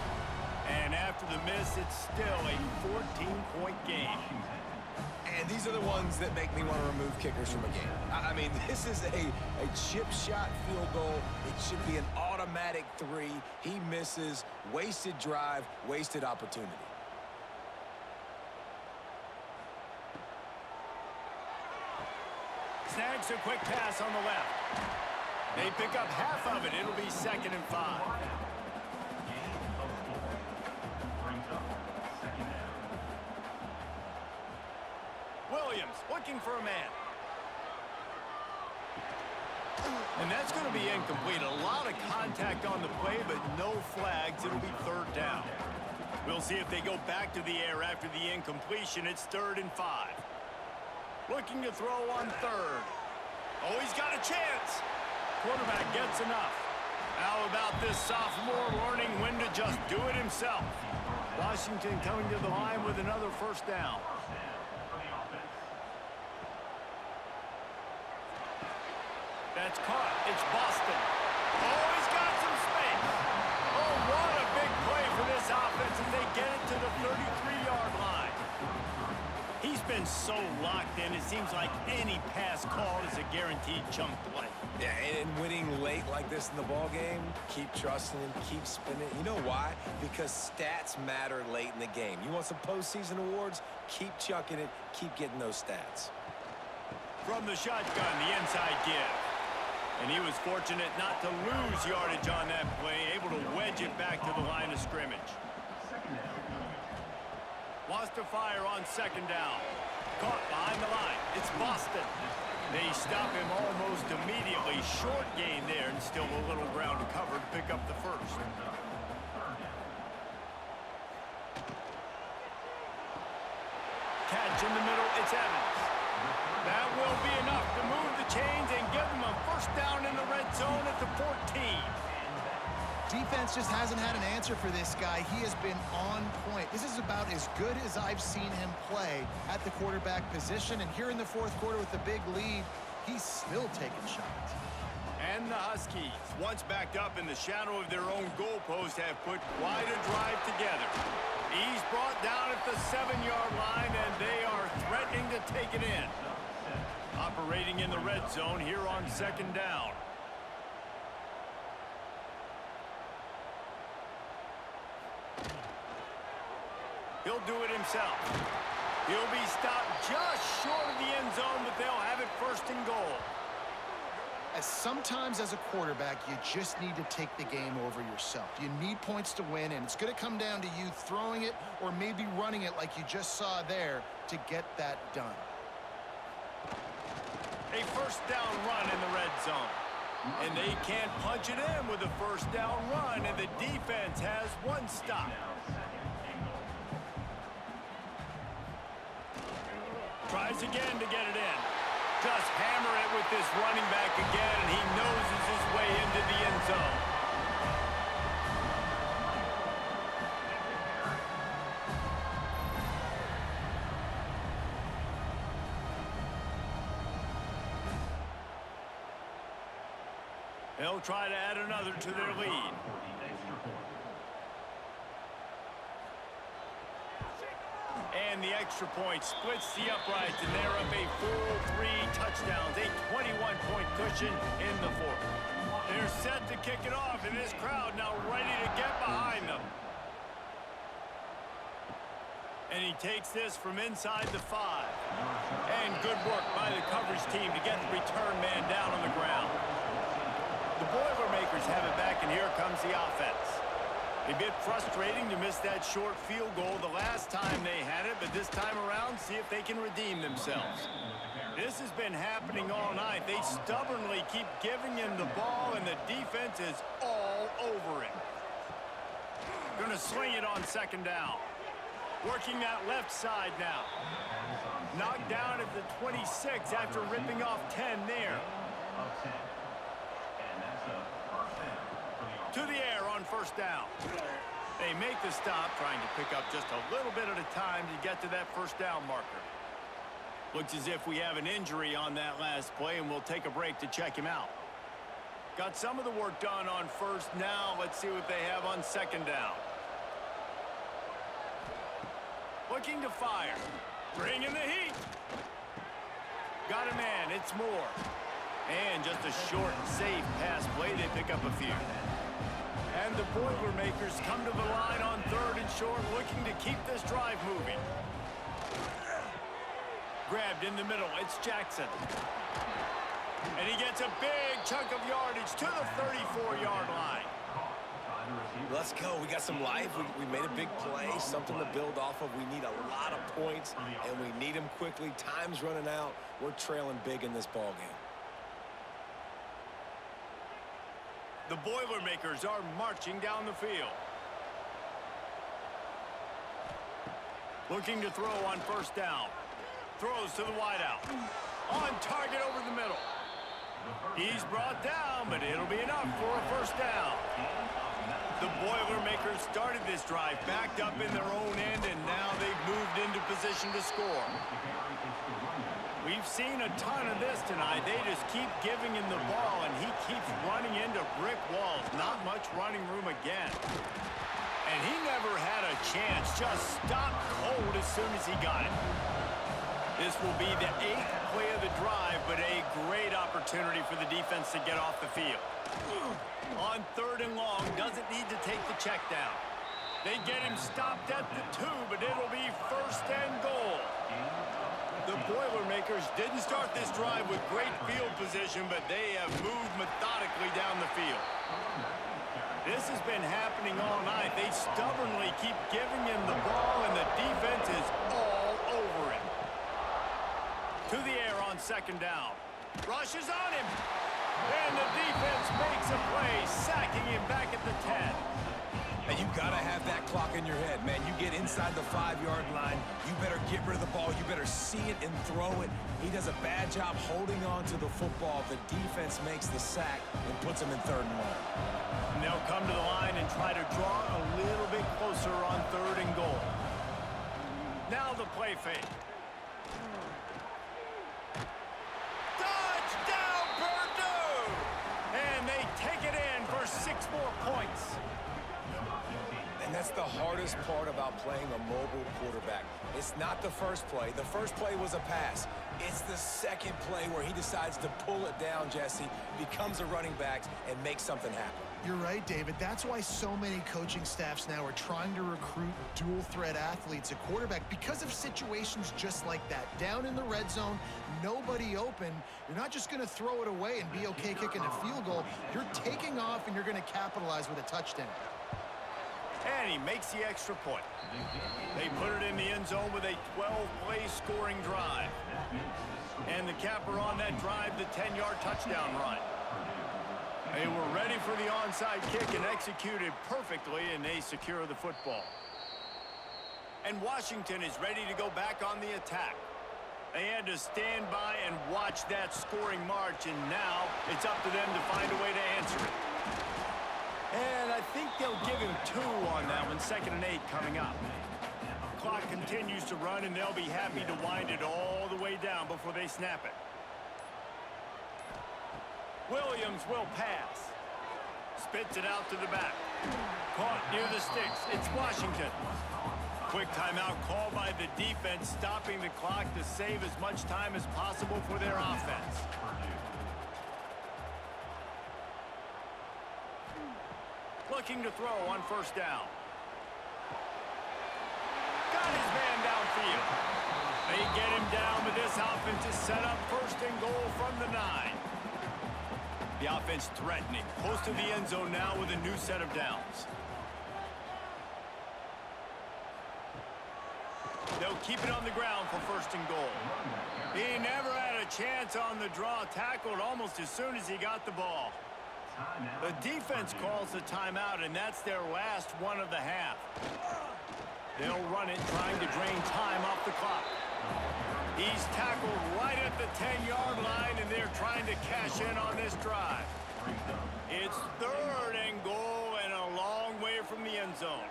And after the miss, it's still a 14-point game. And these are the ones that make me want to remove kickers from a game. I mean, this is a chip shot field goal. It should be an automatic 3. He misses. Wasted drive, wasted opportunity. Snags a quick pass on the left. They pick up half of it. It'll be 2nd and 5. Williams looking for a man. And that's going to be incomplete. A lot of contact on the play, but no flags. It'll be 3rd down. We'll see if they go back to the air after the incompletion. It's 3rd and 5. Looking to throw on 3rd. Oh, he's got a chance. Quarterback gets enough. How about this sophomore learning when to just do it himself? Washington coming to the line with another 1st down. That's caught. It's Boston. Oh, he's got some space. Oh, what a big play for this offense as they get it to the 33-yard line. He's been so locked in, it seems like any pass called is a guaranteed chunk play. Yeah, and winning late like this in the ball game, keep trusting him, keep spinning. You know why? Because stats matter late in the game. You want some postseason awards? Keep chucking it, keep getting those stats. From the shotgun, the inside give. And he was fortunate not to lose yardage on that play, able to wedge it back to the line of scrimmage. Wants to fire on 2nd down. Caught behind the line. It's Boston. They stop him almost immediately. Short gain there and still a little ground to cover to pick up the 1st. Catch in the middle. It's Evans. That will be enough to move the chains and give them a 1st down in the red zone at the 14. Defense just hasn't had an answer for this guy. He has been on point. This is about as good as I've seen him play at the quarterback position. And here in the 4th quarter with the big lead, he's still taking shots. And the Huskies, once backed up in the shadow of their own goalpost, have put quite a drive together. He's brought down at the 7-yard line, and they are threatening to take it in. Operating in the red zone here on 2nd down. He'll do it himself. He'll be stopped just short of the end zone, but they'll have it 1st and goal. As sometimes as a quarterback, you just need to take the game over yourself. You need points to win, and it's going to come down to you throwing it or maybe running it like you just saw there to get that done. A 1st down run in the red zone. And they can't punch it in with a 1st down run, and the defense has 1 stop. Tries again to get it in. Just hammer it with this running back again, and he noses his way into the end zone. They'll try to add another to their lead. And the extra point splits the uprights, and they're up a full 3 touchdowns, a 21-point cushion in the 4th. They're set to kick it off, and this crowd now ready to get behind them. And he takes this from inside the 5. And good work by the coverage team to get the return man down on the ground. The Boilermakers have it back, and here comes the offense. A bit frustrating to miss that short field goal the last time they had it, but this time around, see if they can redeem themselves. This has been happening all night. They stubbornly keep giving him the ball, and the defense is all over it. Gonna swing it on 2nd down. Working that left side now. Knocked down at the 26 after ripping off 10 there. To the air on 1st down. They make the stop, trying to pick up just a little bit at a time to get to that 1st down marker. Looks as if we have an injury on that last play, and we'll take a break to check him out. Got some of the work done on 1st. Now let's see what they have on 2nd down. Looking to fire. Bringing the heat. Got a man. It's Moore. And just a short, safe pass play. They pick up a few. And the Boilermakers come to the line on 3rd and short, looking to keep this drive moving. Grabbed in the middle. It's Jackson. And he gets a big chunk of yardage to the 34-yard line. Let's go. We got some life. We made a big play, something to build off of. We need a lot of points, and we need them quickly. Time's running out. We're trailing big in this ball game. The Boilermakers are marching down the field. Looking to throw on first down. Throws to the wideout. On target over the middle. He's brought down, but it'll be enough for a first down. The Boilermakers started this drive backed up in their own end, and now they've moved into position to score. We've seen a ton of this tonight. They just keep giving him the ball, and he keeps running into brick walls. Not much running room again. And he never had a chance. Just stopped cold as soon as he got it. This will be the 8th play of the drive, but a great opportunity for the defense to get off the field. On 3rd and long, doesn't need to take the check down. They get him stopped at the 2, but it'll be 1st and goal. The Boilermakers didn't start this drive with great field position, but they have moved methodically down the field. This has been happening all night. They stubbornly keep giving him the ball, and the defense is all over him. To the air on 2nd down. Rushes on him. And the defense makes a play, sacking him back at the 10. And you got to have that clock in your head, man. You get inside the 5-yard line, you better get rid of the ball. You better see it and throw it. He does a bad job holding on to the football. The defense makes the sack and puts him in 3rd and long. And they'll come to the line and try to draw a little bit closer on 3rd and goal. Now the play fake. Touchdown, Purdue! And they take it in for 6 more points. And that's the hardest part about playing a mobile quarterback. It's not the first play. The first play was a pass. It's the second play where he decides to pull it down, Jesse, becomes a running back, and makes something happen. You're right, David. That's why so many coaching staffs now are trying to recruit dual-threat athletes at quarterback because of situations just like that. Down in the red zone, nobody open. You're not just going to throw it away and be okay kicking a field goal. You're taking off, and you're going to capitalize with a touchdown. And he makes the extra point. They put it in the end zone with a 12-play scoring drive. And the capper on that drive, the 10-yard touchdown run. They were ready for the onside kick and executed perfectly, and they secure the football. And Washington is ready to go back on the attack. They had to stand by and watch that scoring march, and now it's up to them to find a way to answer it. And I think they'll give him 2 on that one. 2nd and 8 coming up. Clock continues to run, and they'll be happy to wind it all the way down before they snap it. Williams will pass. Spits it out to the back. Caught near the sticks. It's Washington. Quick timeout called by the defense, stopping the clock to save as much time as possible for their offense. Looking to throw on first down. Got his man downfield. They get him down, but this offense is set up 1st and goal from the 9. The offense threatening. Close to the end zone now with a new set of downs. They'll keep it on the ground for 1st and goal. He never had a chance on the draw. Tackled almost as soon as he got the ball. The defense calls the timeout, and that's their last one of the half. They'll run it, trying to drain time off the clock. He's tackled right at the 10-yard line, and they're trying to cash in on this drive. It's 3rd and goal and a long way from the end zone.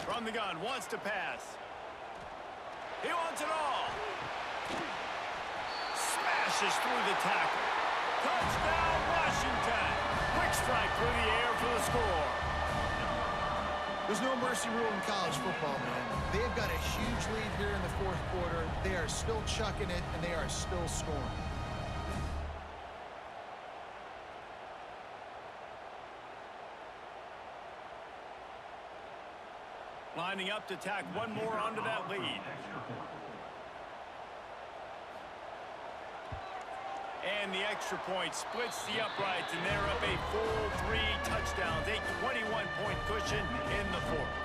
From the gun, wants to pass. He wants it all. Smashes through the tackle. Touchdown, Washington. Quick strike through the air for the score. There's no mercy rule in college football, man. They've got a huge lead here in the 4th quarter. They are still chucking it, and they are still scoring. Lining up to tack one more onto that lead. And the extra point splits the uprights, and they're up a full 3 touchdowns, a 21-point cushion in the 4th.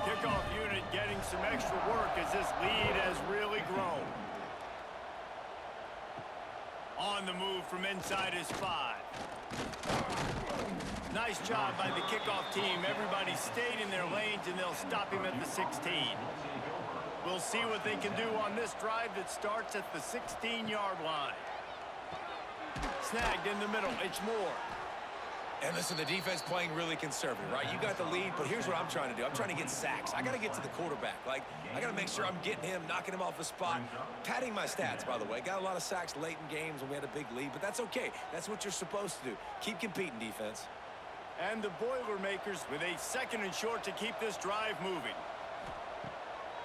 Kickoff unit getting some extra work as this lead has really grown. On the move from inside his 5. Nice job by the kickoff team. Everybody stayed in their lanes, and they'll stop him at the 16. We'll see what they can do on this drive that starts at the 16-yard line. Snagged in the middle. It's Moore. And listen, the defense playing really conservative, right? You got the lead, but here's what I'm trying to do. I'm trying to get sacks. I got to get to the quarterback. Like, I got to make sure I'm getting him, knocking him off the spot. Padding my stats, by the way. Got a lot of sacks late in games when we had a big lead, but that's okay. That's what you're supposed to do. Keep competing, defense. And the Boilermakers with a 2nd and short to keep this drive moving.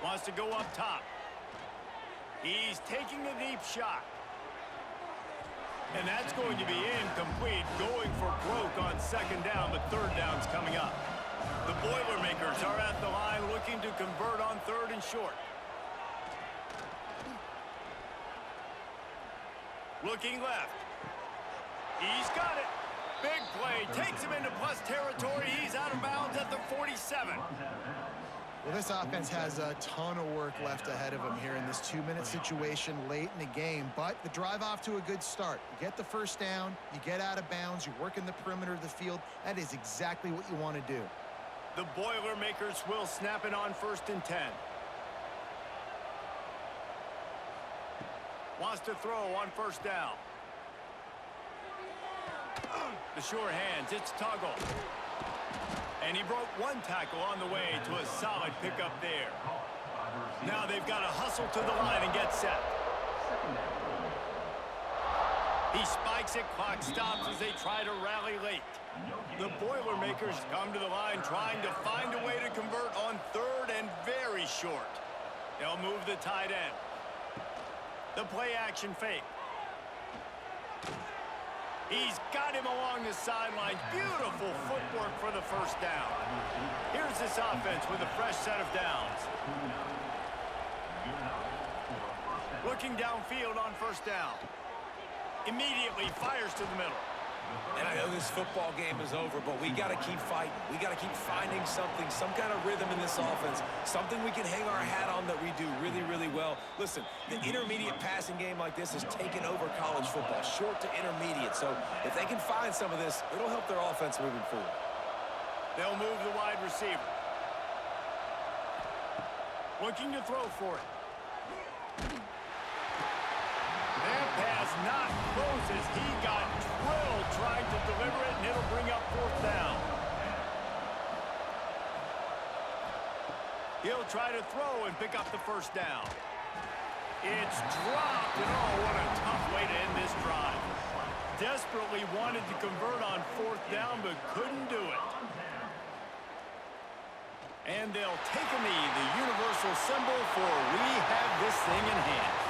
Wants to go up top. He's taking a deep shot. And that's going to be incomplete, going for broke on 2nd down, but 3rd down's coming up. The Boilermakers are at the line looking to convert on 3rd and short. Looking left. He's got it. Big play. Takes him into plus territory. He's out of bounds at the 47. Well, this offense has a ton of work left ahead of them here in this 2-minute situation late in the game. But the drive off to a good start. You get the 1st down, you get out of bounds, you work in the perimeter of the field. That is exactly what you want to do. The Boilermakers will snap it on 1st and 10. Wants to throw on 1st down. The sure hands, it's Tuggle. And he broke 1 tackle on the way to a solid pickup there. Now they've got to hustle to the line and get set. He spikes it, clock stops as they try to rally late. The Boilermakers come to the line trying to find a way to convert on 3rd and very short. They'll move the tight end. The play action fake. He's got him along the sidelines. Beautiful footwork for the 1st down. Here's this offense with a fresh set of downs. Looking downfield on 1st down. Immediately fires to the middle. And I know this football game is over, but we got to keep fighting. We got to keep finding something, some kind of rhythm in this offense, something we can hang our hat on that we do really, really well. Listen, the intermediate passing game like this has taken over college football, short to intermediate. So if they can find some of this, it'll help their offense moving forward. They'll move the wide receiver. Looking to throw for it. That pass not close as he got drilled trying to deliver it, and it'll bring up 4th down. He'll try to throw and pick up the 1st down. It's dropped, and oh, what a tough way to end this drive. Desperately wanted to convert on 4th down, but couldn't do it. And they'll take a knee, the universal symbol for we have this thing in hand.